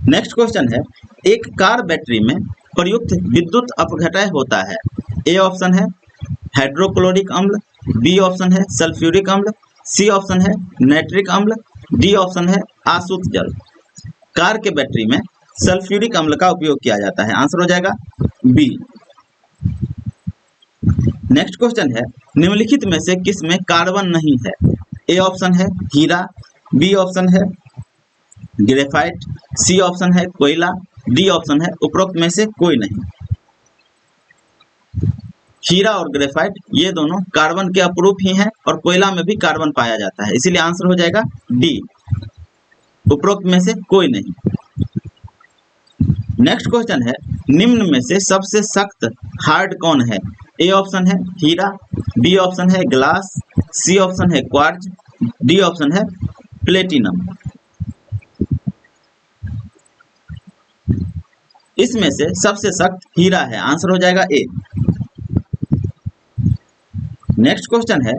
नेक्स्ट क्वेश्चन है, एक कार बैटरी में प्रयुक्त विद्युत अपघटय होता है। ए ऑप्शन है हाइड्रोक्लोरिक अम्ल, बी ऑप्शन है सल्फ्यूरिक अम्ल, सी ऑप्शन है नाइट्रिक अम्ल, डी ऑप्शन है आसुत जल। कार के बैटरी में सल्फ्यूरिक अम्ल का उपयोग किया जाता है, आंसर हो जाएगा बी। नेक्स्ट क्वेश्चन है निम्नलिखित में से किस में कार्बन नहीं है? ए ऑप्शन है हीरा, बी ऑप्शन है ग्रेफाइट, सी ऑप्शन है कोयला, डी ऑप्शन है उपरोक्त में से कोई नहीं। हीरा और ग्रेफाइट ये दोनों कार्बन के अपरूप ही हैं और कोयला में भी कार्बन पाया जाता है, इसीलिए आंसर हो जाएगा डी, उपरोक्त में से कोई नहीं। नेक्स्ट क्वेश्चन है निम्न में से सबसे सख्त हार्ड कौन है? ए ऑप्शन है हीरा, बी ऑप्शन है ग्लास, सी ऑप्शन है क्वार्ट्ज, डी ऑप्शन है प्लेटिनम। इसमें से सबसे सख्त हीरा है, आंसर हो जाएगा ए। नेक्स्ट क्वेश्चन है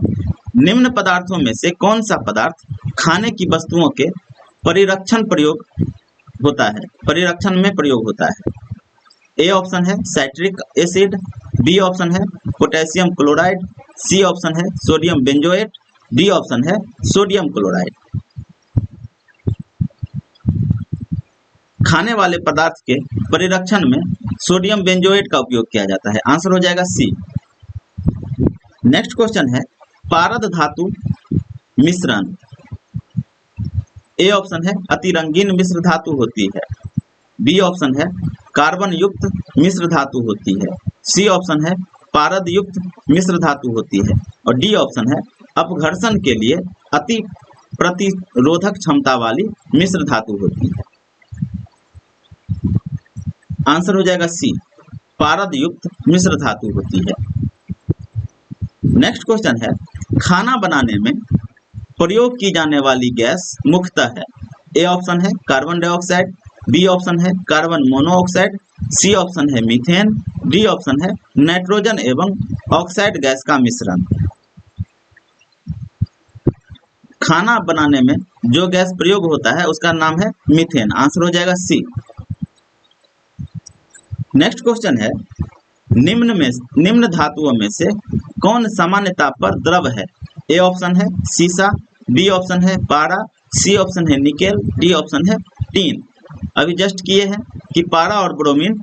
निम्न पदार्थों में से कौन सा पदार्थ खाने की वस्तुओं के परिरक्षण में प्रयोग होता है? ए ऑप्शन है साइट्रिक एसिड, बी ऑप्शन है पोटेशियम क्लोराइड, सी ऑप्शन है सोडियम बेंजोएट, डी ऑप्शन है सोडियम क्लोराइड। खाने वाले पदार्थ के परिरक्षण में सोडियम बेंजोएट का उपयोग किया जाता है, आंसर हो जाएगा सी। नेक्स्ट क्वेश्चन है पारद धातु मिश्रण। ए ऑप्शन है अतिरंगीन मिश्र धातु होती है, बी ऑप्शन है कार्बन युक्त मिश्र धातु होती है, सी ऑप्शन है पारद युक्त मिश्र धातु होती है और डी ऑप्शन है अपघर्षण के लिए अति प्रतिरोधक क्षमता वाली मिश्र धातु होती है। आंसर हो जाएगा सी, पारद युक्त मिश्र धातु होती है। नेक्स्ट क्वेश्चन है खाना बनाने में प्रयोग की जाने वाली गैस मुख्यतः है। ए ऑप्शन है कार्बन डाइऑक्साइड, बी ऑप्शन है कार्बन मोनोऑक्साइड, सी ऑप्शन है मीथेन, डी ऑप्शन है नाइट्रोजन एवं ऑक्साइड गैस का मिश्रण। खाना बनाने में जो गैस प्रयोग होता है उसका नाम है मीथेन, आंसर हो जाएगा सी। नेक्स्ट क्वेश्चन है निम्न धातुओं में से कौन सामान्य ताप पर द्रव है? ए ऑप्शन है सीसा, बी ऑप्शन है पारा, सी ऑप्शन है निकेल, डी ऑप्शन है टीन। अभी जस्ट किए हैं कि पारा और ब्रोमीन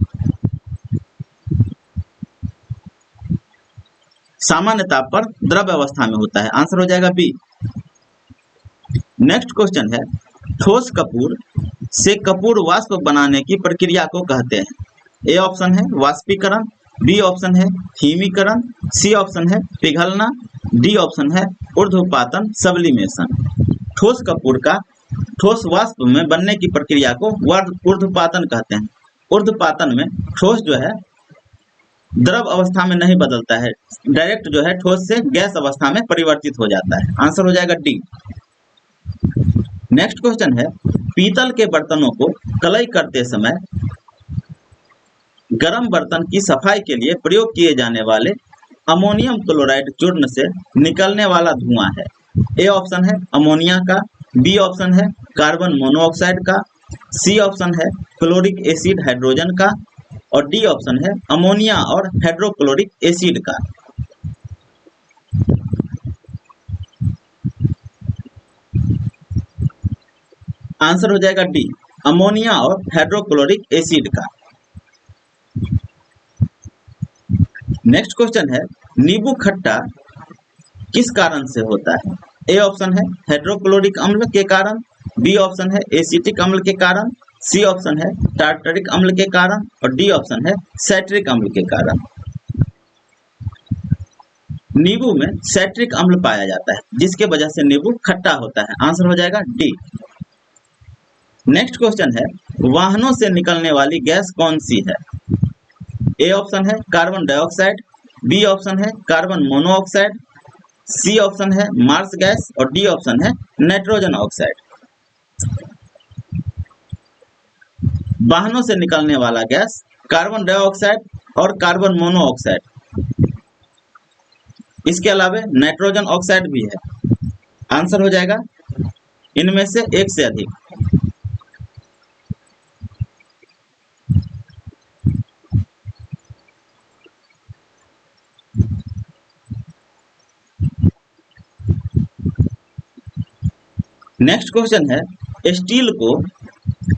सामान्य ताप पर द्रव अवस्था में होता है, आंसर हो जाएगा बी। नेक्स्ट क्वेश्चन है ठोस कपूर से कपूर वाष्प बनाने की प्रक्रिया को कहते हैं। ए ऑप्शन है वाष्पीकरण, बी ऑप्शन है हिमीकरण, सी ऑप्शन है पिघलना, डी ऑप्शन है ऊर्ध्वपातन सब्लिमेशन। ठोस कपूर का ठोस वाष्प में बनने की प्रक्रिया को ऊर्ध्वपातन कहते हैं। ऊर्ध्वपातन में ठोस जो है द्रव अवस्था में नहीं बदलता है, डायरेक्ट जो है ठोस से गैस अवस्था में परिवर्तित हो जाता है, आंसर हो जाएगा डी। नेक्स्ट क्वेश्चन है पीतल के बर्तनों को कलई करते समय गर्म बर्तन की सफाई के लिए प्रयोग किए जाने वाले अमोनियम क्लोराइड चूर्ण से निकलने वाला धुआं है। ए ऑप्शन है अमोनिया का, बी ऑप्शन है कार्बन मोनोऑक्साइड का, सी ऑप्शन है क्लोरिक एसिड हाइड्रोजन का और डी ऑप्शन है अमोनिया और हाइड्रोक्लोरिक एसिड का। आंसर हो जाएगा डी, अमोनिया और हाइड्रोक्लोरिक एसिड का। नेक्स्ट क्वेश्चन है नींबू खट्टा किस कारण से होता है? ए ऑप्शन है हाइड्रोक्लोरिक अम्ल के कारण, बी ऑप्शन है एसिटिक अम्ल के कारण, सी ऑप्शन है टार्टरिक अम्ल के कारण और डी ऑप्शन है साइट्रिक अम्ल के कारण। नींबू में साइट्रिक अम्ल पाया जाता है जिसके वजह से नींबू खट्टा होता है, आंसर हो जाएगा डी। नेक्स्ट क्वेश्चन है वाहनों से निकलने वाली गैस कौन सी है? ए ऑप्शन है कार्बन डाइऑक्साइड, बी ऑप्शन है कार्बन मोनोऑक्साइड, सी ऑप्शन है मार्स गैस और डी ऑप्शन है नाइट्रोजन ऑक्साइड। वाहनों से निकलने वाला गैस कार्बन डाइऑक्साइड और कार्बन मोनोऑक्साइड, इसके अलावा नाइट्रोजन ऑक्साइड भी है, आंसर हो जाएगा इनमें से एक से अधिक। नेक्स्ट क्वेश्चन है, स्टील को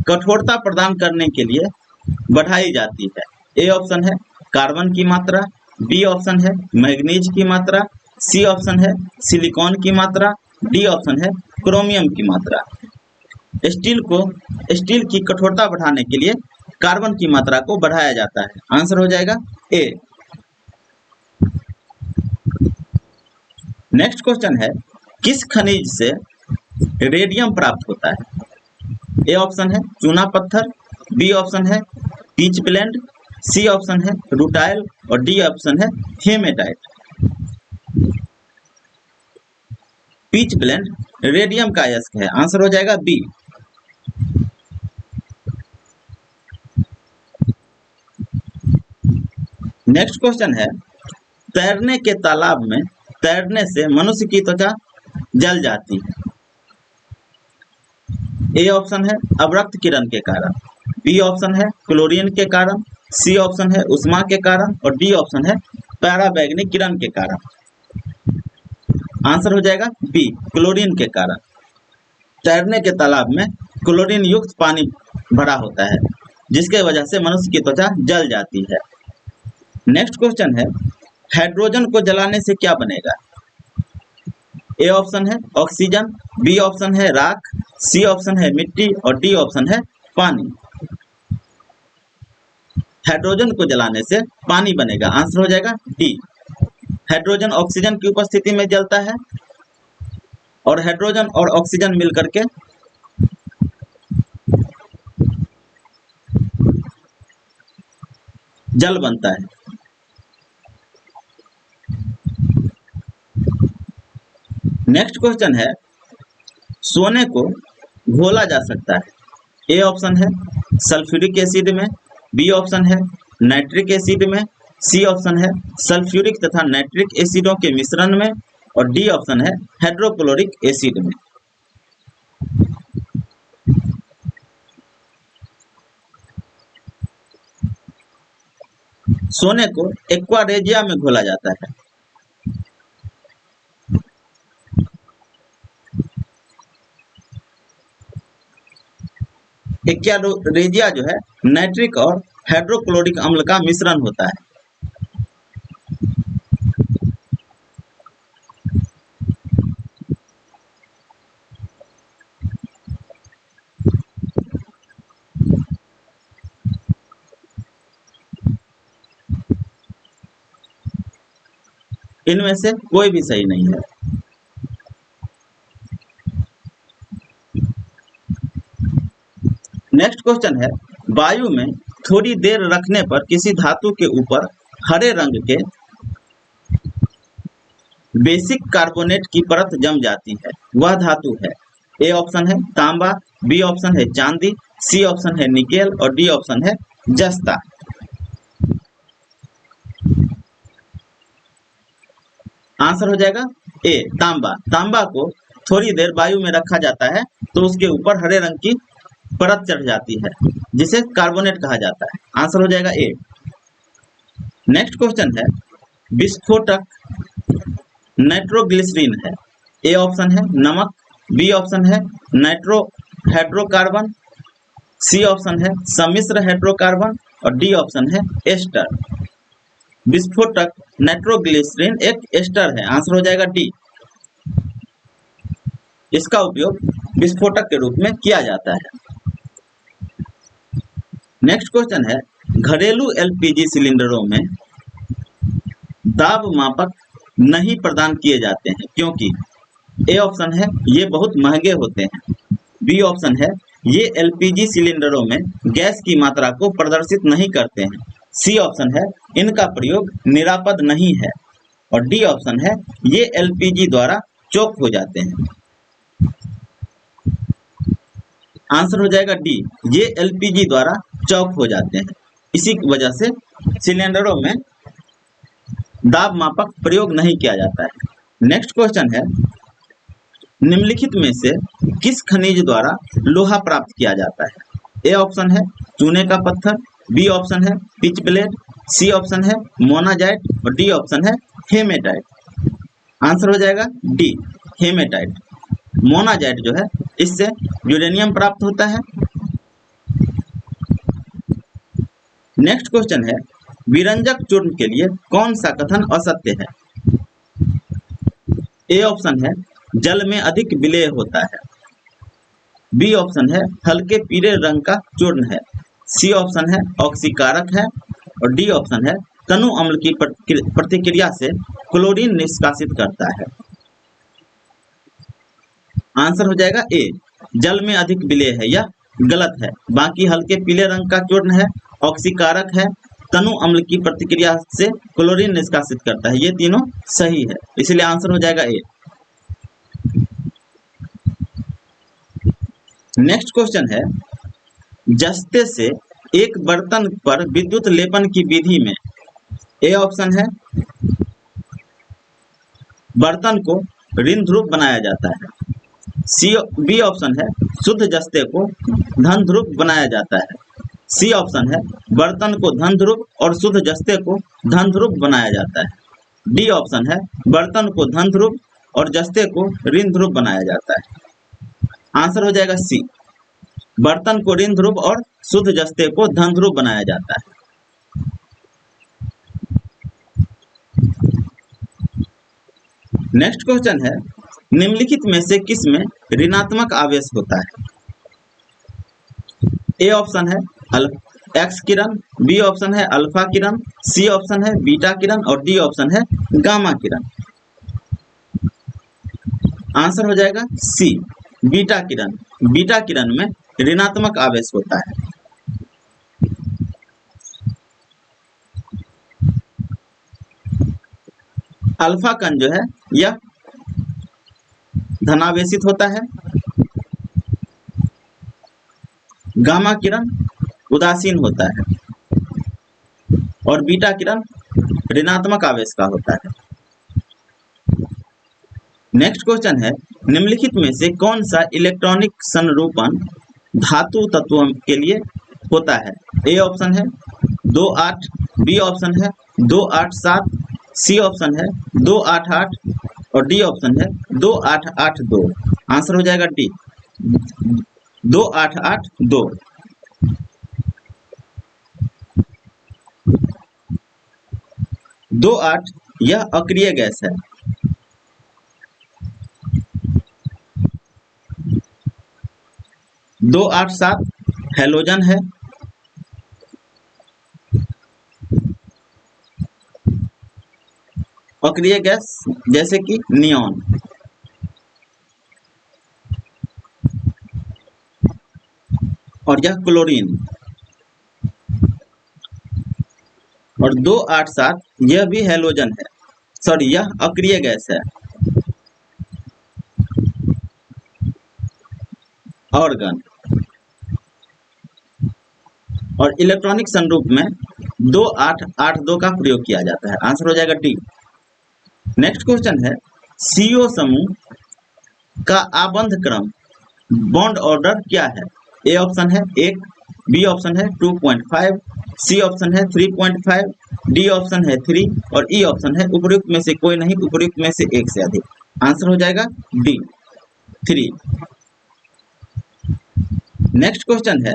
कठोरता प्रदान करने के लिए बढ़ाई जाती है। ए ऑप्शन है कार्बन की मात्रा, बी ऑप्शन है मैग्नीज की मात्रा, सी ऑप्शन है सिलिकॉन की मात्रा, डी ऑप्शन है क्रोमियम की मात्रा। स्टील की कठोरता बढ़ाने के लिए कार्बन की मात्रा को बढ़ाया जाता है। आंसर हो जाएगा ए। नेक्स्ट क्वेश्चन है, किस खनिज से रेडियम प्राप्त होता है। ए ऑप्शन है चूना पत्थर, बी ऑप्शन है पीच ब्लेंड, सी ऑप्शन है रूटाइल और डी ऑप्शन है हेमेटाइट। पीच ब्लेंड रेडियम का अयस्क है। आंसर हो जाएगा बी। नेक्स्ट क्वेश्चन है, तैरने के तालाब में तैरने से मनुष्य की त्वचा जल जाती है। ए ऑप्शन है अवरक्त किरण के कारण, बी ऑप्शन है क्लोरीन के कारण, सी ऑप्शन है उष्मा के कारण और डी ऑप्शन है पराबैंगनी किरण के कारण। आंसर हो जाएगा बी क्लोरीन के कारण। तैरने के तालाब में क्लोरीन युक्त पानी भरा होता है जिसके वजह से मनुष्य की त्वचा जल जाती है। नेक्स्ट क्वेश्चन है, हाइड्रोजन को जलाने से क्या बनेगा। ए ऑप्शन है ऑक्सीजन, बी ऑप्शन है राख, सी ऑप्शन है मिट्टी और डी ऑप्शन है पानी। हाइड्रोजन को जलाने से पानी बनेगा। आंसर हो जाएगा डी। हाइड्रोजन ऑक्सीजन की उपस्थिति में जलता है और हाइड्रोजन और ऑक्सीजन मिलकर के जल बनता है। नेक्स्ट क्वेश्चन है, सोने को घोला जा सकता है। ए ऑप्शन है सल्फ्यूरिक एसिड में, बी ऑप्शन है नाइट्रिक एसिड में, सी ऑप्शन है सल्फ्यूरिक तथा नाइट्रिक एसिडों के मिश्रण में और डी ऑप्शन है हाइड्रोक्लोरिक एसिड में। सोने को एक्वारेजिया में घोला जाता है। एक्वारेजिया जो है नाइट्रिक और हाइड्रोक्लोरिक अम्ल का मिश्रण होता है। इनमें से कोई भी सही नहीं है। नेक्स्ट क्वेश्चन है, वायु में थोड़ी देर रखने पर किसी धातु के ऊपर हरे रंग के बेसिक कार्बोनेट की परत जम जाती है, वह धातु है। ए ऑप्शन है तांबा, बी ऑप्शन है चांदी, सी ऑप्शन है निकेल और डी ऑप्शन है जस्ता। आंसर हो जाएगा ए तांबा। तांबा को थोड़ी देर वायु में रखा जाता है तो उसके ऊपर हरे रंग की परत चढ़ जाती है जिसे कार्बोनेट कहा जाता है। आंसर हो जाएगा ए। नेक्स्ट क्वेश्चन है, विस्फोटक नाइट्रोग्लिसरीन है। ए ऑप्शन है नमक, बी ऑप्शन है नाइट्रो हाइड्रोकार्बन, सी ऑप्शन है सम्मिश्र हाइड्रोकार्बन और डी ऑप्शन है एस्टर। विस्फोटक नाइट्रोग्लिसरीन एक एस्टर है। आंसर हो जाएगा डी। इसका उपयोग विस्फोटक के रूप में किया जाता है। नेक्स्ट क्वेश्चन है, घरेलू एलपीजी सिलेंडरों में दाब मापक नहीं प्रदान किए जाते हैं क्योंकि ए ऑप्शन है ये बहुत महंगे होते हैं, बी ऑप्शन है ये एलपीजी सिलेंडरों में गैस की मात्रा को प्रदर्शित नहीं करते हैं, सी ऑप्शन है इनका प्रयोग निरापद नहीं है और डी ऑप्शन है ये एलपीजी द्वारा चोक हो जाते हैं। आंसर हो जाएगा डी, ये एलपीजी द्वारा चौक हो जाते हैं, इसी वजह से सिलेंडरों में दाब मापक प्रयोग नहीं किया जाता है। नेक्स्ट क्वेश्चन है, निम्नलिखित में से किस खनिज द्वारा लोहा प्राप्त किया जाता है। ए ऑप्शन है चूने का पत्थर, बी ऑप्शन है पिच ब्लेड, सी ऑप्शन है मोनाजाइट और डी ऑप्शन है हेमेटाइट। आंसर हो जाएगा डी हेमेटाइट। मोनाजाइट जो है इससे यूरेनियम प्राप्त होता है। नेक्स्ट क्वेश्चन है, विरंजक चूर्ण के लिए कौन सा कथन असत्य है? ए ऑप्शन है जल में अधिक विलेय होता है, बी ऑप्शन है हल्के पीले रंग का चूर्ण है, सी ऑप्शन है ऑक्सीकारक है और डी ऑप्शन है तनु अम्ल की प्रतिक्रिया से क्लोरीन निष्कासित करता है। आंसर हो जाएगा ए, जल में अधिक विलेय है, यह गलत है। बाकी हल्के पीले रंग का चूर्ण है, ऑक्सीकारक है, तनु अम्ल की प्रतिक्रिया से क्लोरीन निष्कासित करता है, ये तीनों सही है, इसलिए आंसर हो जाएगा ए। नेक्स्ट क्वेश्चन है, जस्ते से एक बर्तन पर विद्युत लेपन की विधि में ए ऑप्शन है बर्तन को ऋण ध्रुव बनाया जाता है, बी ऑप्शन है शुद्ध जस्ते को धन ध्रुव बनाया जाता है, सी ऑप्शन है बर्तन को धन ध्रुव और शुद्ध जस्ते को धन ध्रुव बनाया जाता है, डी ऑप्शन है बर्तन को धन ध्रुव और जस्ते को ऋण ध्रुव बनाया जाता है। आंसर हो जाएगा सी, बर्तन को ऋण ध्रुव और शुद्ध जस्ते को धन ध्रुव बनाया जाता है। नेक्स्ट क्वेश्चन है, निम्नलिखित में से किस में ऋणात्मक आवेश होता है? ए ऑप्शन है एक्स किरण, बी ऑप्शन है अल्फा किरण, सी ऑप्शन है बीटा किरण और डी ऑप्शन है गामा किरण। आंसर हो जाएगा सी, बीटा किरण। बीटा किरण में ऋणात्मक आवेश होता है। अल्फा कण जो है यह धनावेशित होता है, गामा किरण उदासीन होता है और बीटा किरण ऋणात्मक आवेश का होता है। नेक्स्ट क्वेश्चन है, निम्नलिखित में से कौन सा इलेक्ट्रॉनिक संरूपण धातु तत्वों के लिए होता है? ए ऑप्शन है 2-8, बी ऑप्शन है 2-8-7, सी ऑप्शन है 2-8-8 और डी ऑप्शन है 2-8-8-2। आंसर हो जाएगा डी, 2-8-8-2। दो आठ यह अक्रिय गैस है। 2-8-7 हैलोजन है। अक्रिय गैस जैसे कि नियॉन। और यह क्लोरीन। और 2-8-7 यह भी हैलोजन है, सॉरी यह अक्रिय गैस है। ऑर्गन। और इलेक्ट्रॉनिक संरूप में 2-8-8-2 का प्रयोग किया जाता है। आंसर हो जाएगा डी। नेक्स्ट क्वेश्चन है, CO समूह का आबंध क्रम बॉन्ड ऑर्डर क्या है? ए ऑप्शन है 1, बी ऑप्शन है 2.5, सी ऑप्शन है 3.5, डी ऑप्शन है 3 और ई ऑप्शन है उपयुक्त में से कोई नहीं, उपयुक्त में से एक से अधिक। आंसर हो जाएगा डी, 3। नेक्स्ट क्वेश्चन है,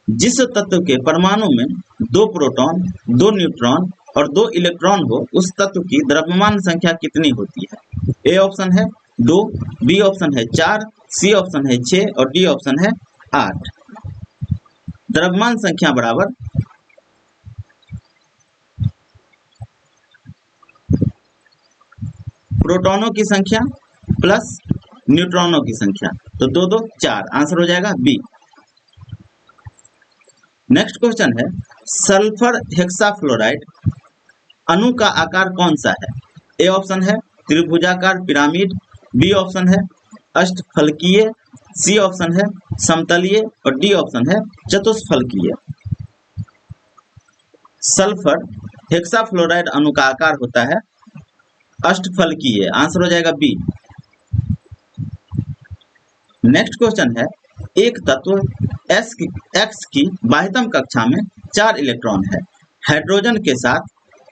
जिस तत्व के परमाणु में 2 प्रोटॉन, 2 न्यूट्रॉन और 2 इलेक्ट्रॉन हो, उस तत्व की द्रव्यमान संख्या कितनी होती है? ए ऑप्शन है 2, बी ऑप्शन है 4, सी ऑप्शन है 6 और डी ऑप्शन है 8। द्रव्यमान संख्या बराबर प्रोटॉनों की संख्या प्लस न्यूट्रॉनों की संख्या, तो 2-2 4। आंसर हो जाएगा बी। नेक्स्ट क्वेश्चन है, सल्फर हेक्साफ्लोराइड अणु का आकार कौन सा है? ए ऑप्शन है त्रिभुजाकार पिरामिड, बी ऑप्शन है अष्टफलकीय, सी ऑप्शन है समतलीय और डी ऑप्शन है चतुष्फलकीय। सल्फर हेक्साफ्लोराइड अणु का आकार होता है अष्टफलकीय। आंसर हो जाएगा बी। नेक्स्ट क्वेश्चन है, एक तत्व X की बाह्यतम कक्षा में 4 इलेक्ट्रॉन है। हाइड्रोजन के साथ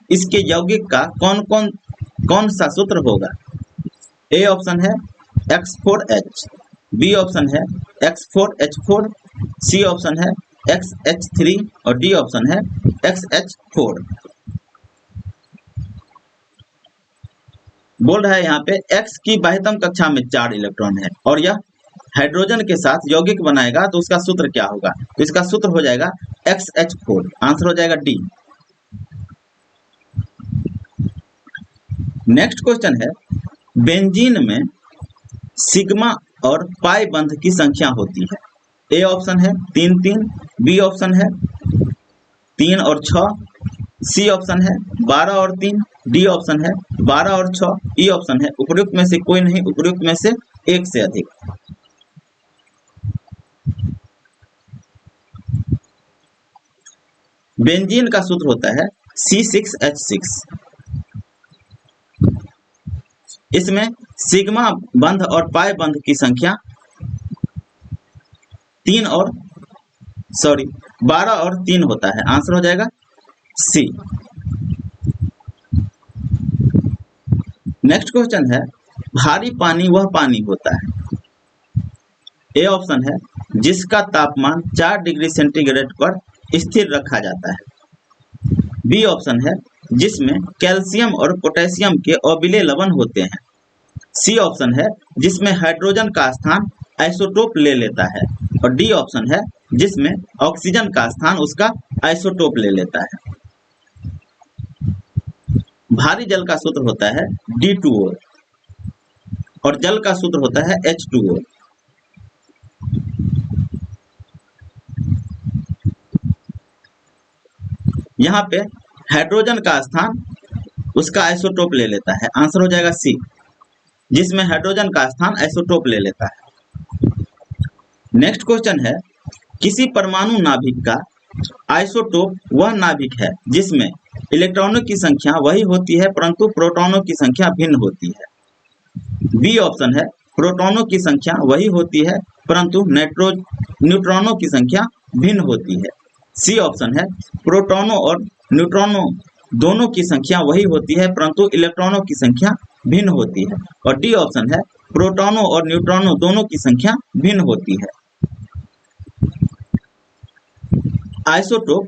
इसके यौगिक का कौन सा सूत्र होगा? ए ऑप्शन है X4H, बी ऑप्शन है XH4, सी ऑप्शन है XH3 और डी ऑप्शन है XH4। बोल रहा है यहाँ पे X की बाह्यतम कक्षा में 4 इलेक्ट्रॉन है और यह हाइड्रोजन के साथ यौगिक बनाएगा तो उसका सूत्र क्या होगा? तो इसका सूत्र हो जाएगा XH4। आंसर हो जाएगा डी। नेक्स्ट क्वेश्चन है, बेंजीन में सिग्मा और पाई बंध की संख्या होती है। ए ऑप्शन है 3 3, बी ऑप्शन है 3 और 6, सी ऑप्शन है 12 और 3, डी ऑप्शन है 12 और 6, ई ऑप्शन है उपयुक्त में से कोई नहीं, उपयुक्त में से एक से अधिक। बेंजीन का सूत्र होता है C6H6। इसमें सिग्मा बंध और पाई बंध की संख्या 12 और 3 होता है। आंसर हो जाएगा सी। नेक्स्ट क्वेश्चन है, भारी पानी वह पानी होता है। ए ऑप्शन है जिसका तापमान 4 डिग्री सेंटीग्रेड पर स्थिर रखा जाता है। बी ऑप्शन है जिसमें कैल्शियम और पोटेशियम के अबिले लवण होते हैं। सी ऑप्शन है जिसमें हाइड्रोजन का स्थान आइसोटोप ले लेता है और डी ऑप्शन है जिसमें ऑक्सीजन का स्थान उसका आइसोटोप ले लेता है। भारी जल का सूत्र होता है D2O और जल का सूत्र होता है H2O। यहाँ पे हाइड्रोजन का स्थान उसका आइसोटोप ले लेता है। आंसर हो जाएगा सी, जिसमें हाइड्रोजन का स्थान आइसोटोप ले लेता है। नेक्स्ट क्वेश्चन है, किसी परमाणु नाभिक का आइसोटोप वह नाभिक है जिसमें इलेक्ट्रॉनों की संख्या वही होती है परंतु प्रोटॉनों की संख्या भिन्न होती है। बी ऑप्शन है प्रोटॉनों की संख्या वही होती है परंतु न्यूट्रॉनों की संख्या भिन्न होती है। सी ऑप्शन है प्रोटॉनों और न्यूट्रॉनों दोनों की संख्या वही होती है परंतु इलेक्ट्रॉनों की संख्या भिन्न होती है और डी ऑप्शन है प्रोटॉनों और न्यूट्रॉनों दोनों की संख्या भिन्न होती है। आइसोटोप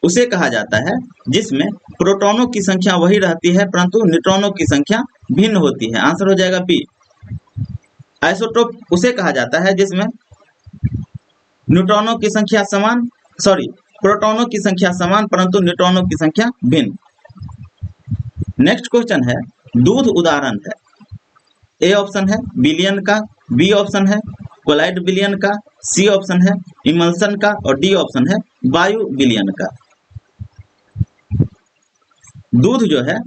उसे कहा जाता है जिसमें प्रोटॉनों की संख्या वही रहती है परंतु न्यूट्रॉनों की संख्या भिन्न होती है। आंसर हो जाएगा बी। आइसोटोप उसे कहा जाता है जिसमें न्यूट्रॉनों की संख्या प्रोटॉनों की संख्या समान परंतु न्यूट्रॉनों की संख्या भिन्न। नेक्स्ट क्वेश्चन है, दूध उदाहरण है। ए ऑप्शन है विलयन का, बी ऑप्शन है कोलाइड विलयन का, सी ऑप्शन है इमल्सन का और डी ऑप्शन है वायु विलयन का। दूध जो है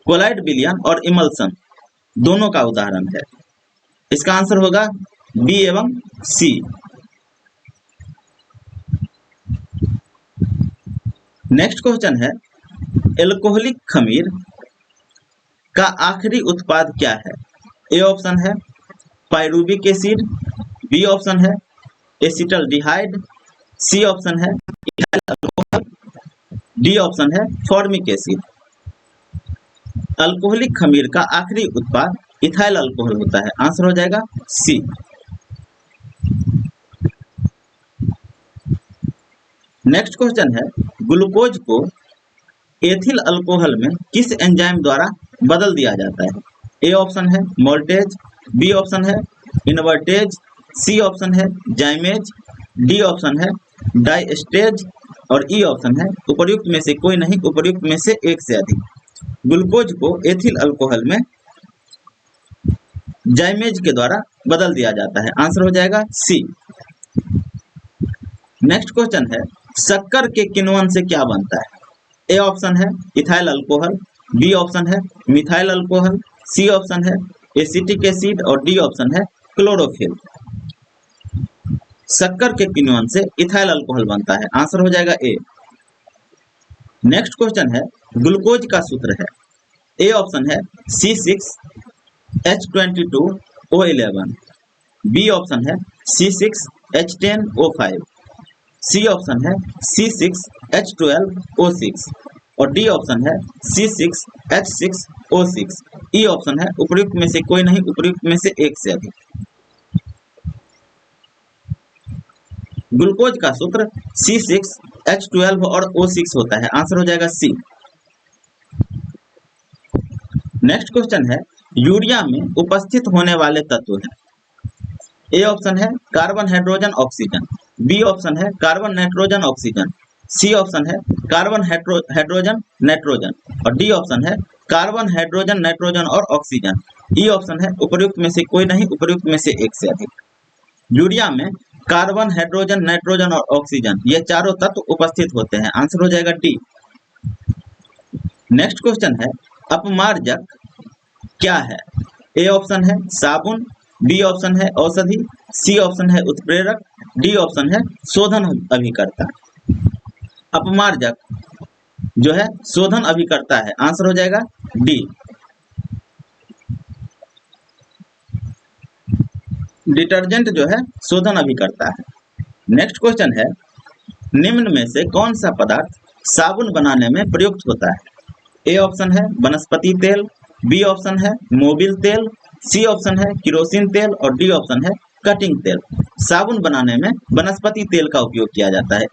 कोलाइड विलयन और इमल्सन दोनों का उदाहरण है। इसका आंसर होगा बी एवं सी। नेक्स्ट क्वेश्चन है, एल्कोहलिक खमीर का आखिरी उत्पाद क्या है। ए ऑप्शन है पाइरूविक एसिड, बी ऑप्शन है एसिटल्डिहाइड, सी ऑप्शन है इथाइल अल्कोहल, डी ऑप्शन है फॉर्मिक एसिड। अल्कोहलिक खमीर का आखिरी उत्पाद इथाइल अल्कोहल होता है। आंसर हो जाएगा सी। नेक्स्ट क्वेश्चन है, ग्लूकोज को एथिल अल्कोहल में किस एंजाइम द्वारा बदल दिया जाता है। ए ऑप्शन है मोल्टेज, बी ऑप्शन है इन्वर्टेज, सी ऑप्शन है जाइमेज, डी ऑप्शन है डाइस्टेज और ई ऑप्शन है उपर्युक्त में से कोई नहीं, उपर्युक्त में से एक से अधिक। ग्लूकोज को एथिल अल्कोहल में जाइमेज के द्वारा बदल दिया जाता है। आंसर हो जाएगा सी। नेक्स्ट क्वेश्चन है, शक्कर के किण्वन से क्या बनता है। ए ऑप्शन है इथाइल अल्कोहल, बी ऑप्शन है मिथाइल अल्कोहल, सी ऑप्शन है एसिटिक एसिड और डी ऑप्शन है क्लोरोफिल। शक्कर के किण्वन से इथाइल अल्कोहल बनता है। आंसर हो जाएगा ए। नेक्स्ट क्वेश्चन है, ग्लूकोज का सूत्र है। ए ऑप्शन है C6H22O11, बी ऑप्शन है C6H10O5, सी ऑप्शन है C6H12O6 और डी ऑप्शन है C6H6O6। ई ऑप्शन है उपर्युक्त में से कोई नहीं, उपर्युक्त में से एक से अधिक। ग्लूकोज का सूत्र C6H12 और O6 होता है। आंसर हो जाएगा सी। नेक्स्ट क्वेश्चन है, यूरिया में उपस्थित होने वाले तत्व हैं। ए ऑप्शन है carbon hydrogen oxygen, B option है carbon nitrogen oxygen, C option है कार्बन हाइड्रोजन नाइट्रोजन और डी ऑप्शन है कार्बन हाइड्रोजन नाइट्रोजन और ऑक्सीजन। ई ऑप्शन है उपयुक्त में से कोई नहीं, उपयुक्त में से एक से अधिक। यूरिया में कार्बन हाइड्रोजन नाइट्रोजन और ऑक्सीजन ये चारों तत्व उपस्थित होते हैं। आंसर हो जाएगा डी। नेक्स्ट क्वेश्चन है, अपमार्जक क्या है? ए ऑप्शन है साबुन, बी ऑप्शन है औषधि, सी ऑप्शन है उत्प्रेरक, डी ऑप्शन है शोधन अभिकर्ता। अपमार्जक जो है शोधन अभिकर्ता है। आंसर हो जाएगा डी। डिटर्जेंट जो है शोधन अभिकर्ता है। नेक्स्ट क्वेश्चन है, निम्न में से कौन सा पदार्थ साबुन बनाने में प्रयुक्त होता है? ए ऑप्शन है वनस्पति तेल, बी ऑप्शन है मोबिल तेल, सी ऑप्शन है किरोसिन तेल और डी ऑप्शन है कटिंग तेल। साबुन बनाने में वनस्पति तेल का उपयोग किया जाता है।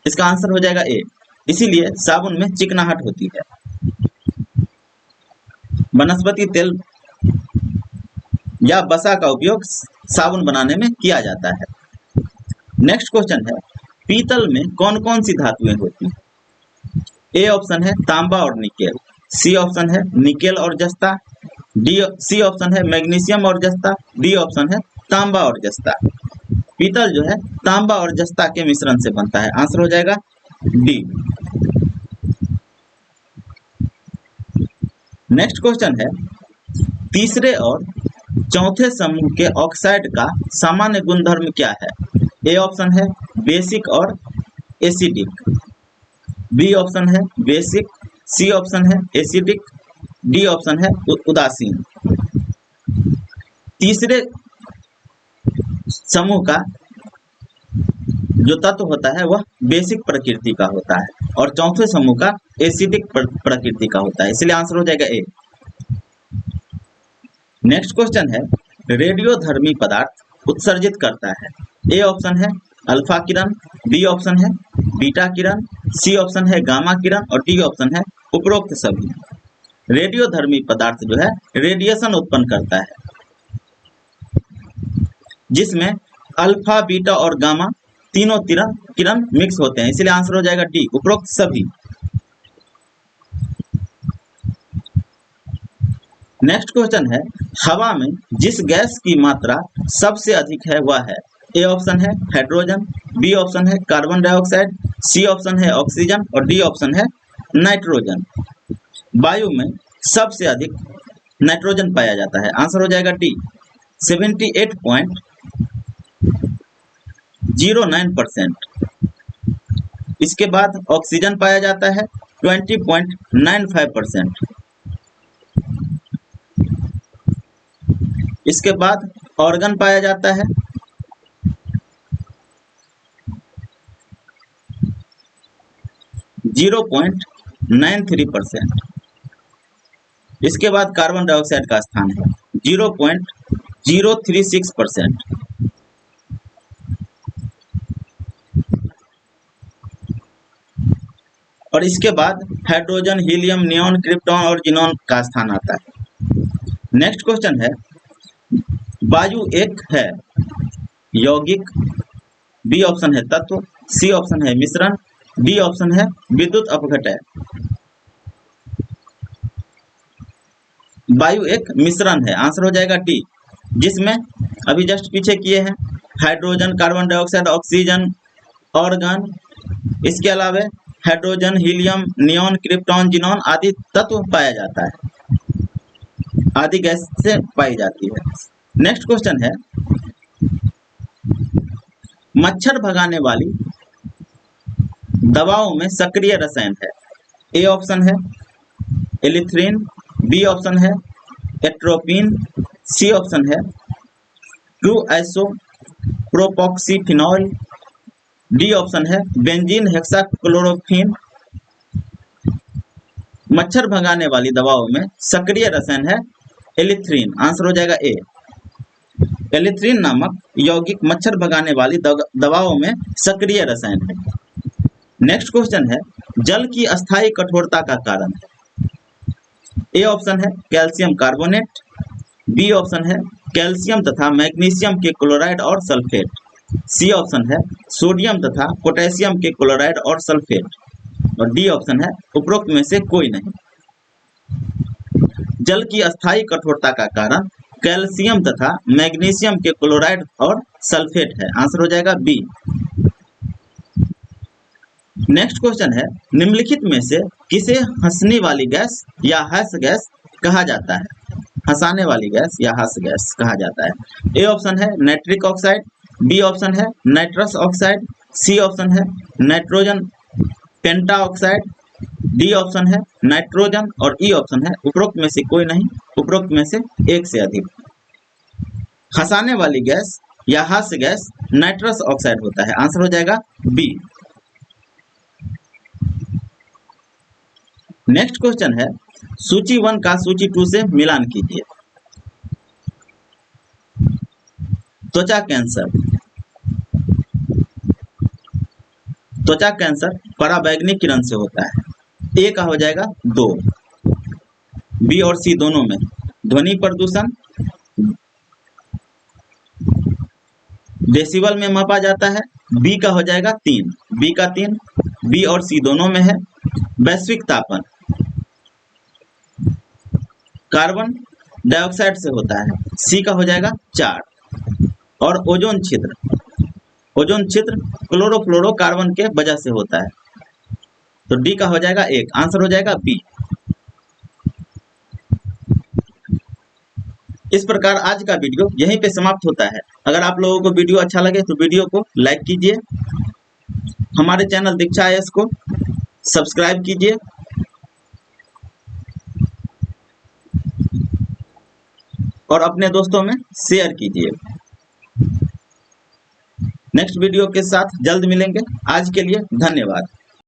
इसका आंसर हो जाएगा ए। इसीलिए साबुन में चिकनाहट होती है। वनस्पति तेल या वसा का उपयोग साबुन बनाने में किया जाता है। नेक्स्ट क्वेश्चन है, पीतल में कौन कौन सी धातुएं होती हैं? ए ऑप्शन है तांबा और निकेल, सी ऑप्शन है निकेल और जस्ता, सी ऑप्शन है मैग्नीशियम और जस्ता, डी ऑप्शन है तांबा और जस्ता। पीतल जो है तांबा और जस्ता के मिश्रण से बनता है। आंसर हो जाएगा डी। नेक्स्ट क्वेश्चन है, तीसरे और चौथे समूह के ऑक्साइड का सामान्य गुणधर्म क्या है? ए ऑप्शन है बेसिक और एसिडिक, बी ऑप्शन है बेसिक, सी ऑप्शन है एसिडिक, डी ऑप्शन है उदासीन। तीसरे समूह का जो तत्व होता है वह बेसिक प्रकृति का होता है और चौथे समूह का एसिडिक प्रकृति का होता है। इसलिए आंसर हो जाएगा ए। नेक्स्ट क्वेश्चन है, रेडियोधर्मी पदार्थ उत्सर्जित करता है। ए ऑप्शन है अल्फा किरण, बी ऑप्शन है बीटा किरण, सी ऑप्शन है गामा किरण और डी ऑप्शन है उपरोक्त सभी। रेडियोधर्मी पदार्थ जो है रेडिएशन उत्पन्न करता है, जिसमें अल्फा बीटा और गामा तीनों किरण मिक्स होते हैं। इसलिए आंसर हो जाएगा डी, उपरोक्त सभी। नेक्स्ट क्वेश्चन है, हवा में जिस गैस की मात्रा सबसे अधिक है वह है? ए ऑप्शन है हाइड्रोजन, बी ऑप्शन है कार्बन डाइऑक्साइड, सी ऑप्शन है ऑक्सीजन और डी ऑप्शन है नाइट्रोजन। वायु में सबसे अधिक नाइट्रोजन पाया जाता है। आंसर हो जाएगा डी, 78.09%। इसके बाद ऑक्सीजन पाया जाता है 20.95%। इसके बाद ऑर्गन पाया जाता है 0.93%। इसके बाद कार्बन डाइऑक्साइड का स्थान है 0.036%। और इसके बाद हाइड्रोजन, हीलियम, नियॉन, क्रिप्टॉन और जिनॉन का स्थान आता है। नेक्स्ट क्वेश्चन है, वायु एक है यौगिक, बी ऑप्शन है तत्व, सी ऑप्शन है मिश्रण, डी ऑप्शन है विद्युत अपघटय। वायु एक मिश्रण है। आंसर हो जाएगा डी, जिसमें अभी जस्ट पीछे किए हैं hydrogen, carbon dioxide, oxygen, organ, इसके अलावा hydrogen, helium, neon, krypton, xenon आदि तत्व पाया जाता है, आदि गैस से पाई जाती है। नेक्स्ट क्वेश्चन है, मच्छर भगाने वाली दवाओं में सक्रिय रसायन है। ए ऑप्शन है एलिथ्रिन, बी ऑप्शन है एट्रोपिन, सी ऑप्शन है 2-आइसोप्रोपोक्सीफिनॉल, डी ऑप्शन है बेंजीन हेक्साक्लोरोफीन। मच्छर भगाने वाली दवाओं में सक्रिय रसायन है एलिथ्रिन। आंसर हो जाएगा ए। एलिथ्रिन नामक यौगिक मच्छर भगाने वाली दवाओं में सक्रिय रसायन है। नेक्स्ट क्वेश्चन है, जल की अस्थायी कठोरता का कारण। ए ऑप्शन है कैल्शियम कार्बोनेट, बी ऑप्शन है कैल्शियम तथा मैग्नीशियम के क्लोराइड और सल्फेट, सी ऑप्शन है सोडियम तथा पोटेशियम के क्लोराइड और सल्फेट, और डी ऑप्शन है उपरोक्त में से कोई नहीं। जल की अस्थायी कठोरता का कारण कैल्शियम तथा मैग्नीशियम के क्लोराइड और सल्फेट है। आंसर हो जाएगा बी। नेक्स्ट क्वेश्चन है, निम्नलिखित में से किसे हंसने वाली गैस या हास्य गैस कहा जाता है? हंसाने वाली गैस या हास्य गैस कहा जाता है। ए ऑप्शन है नाइट्रिक ऑक्साइड, बी ऑप्शन है नाइट्रस ऑक्साइड, सी ऑप्शन है नाइट्रोजन पेंटा ऑक्साइड, डी ऑप्शन है नाइट्रोजन, और ई ऑप्शन है उपरोक्त में से कोई नहीं, उपरोक्त में से एक से अधिक। हंसाने वाली गैस या हास्य गैस नाइट्रस ऑक्साइड होता है। आंसर हो जाएगा बी। नेक्स्ट क्वेश्चन है, सूची 1 का सूची 2 से मिलान कीजिए। त्वचा कैंसर। त्वचा कैंसर पराबैंगनी किरण से होता है। ए का हो जाएगा 2, बी और सी दोनों में ध्वनि प्रदूषण डेसिबल में मापा जाता है। बी का हो जाएगा 3, बी का 3, बी और सी दोनों में है। वैश्विक तापन कार्बन डाइऑक्साइड से होता है। सी का हो जाएगा 4, और ओजोन छिद्र, ओजोन छिद्र क्लोरोफ्लोरोकार्बन के वजह से होता है। तो डी का हो जाएगा 1। आंसर हो जाएगा बी। इस प्रकार आज का वीडियो यहीं पे समाप्त होता है। अगर आप लोगों को वीडियो अच्छा लगे तो वीडियो को लाइक कीजिए, हमारे चैनल दीक्षा IAS को सब्सक्राइब कीजिए, और अपने दोस्तों में शेयर कीजिए। नेक्स्ट वीडियो के साथ जल्द मिलेंगे। आज के लिए धन्यवाद।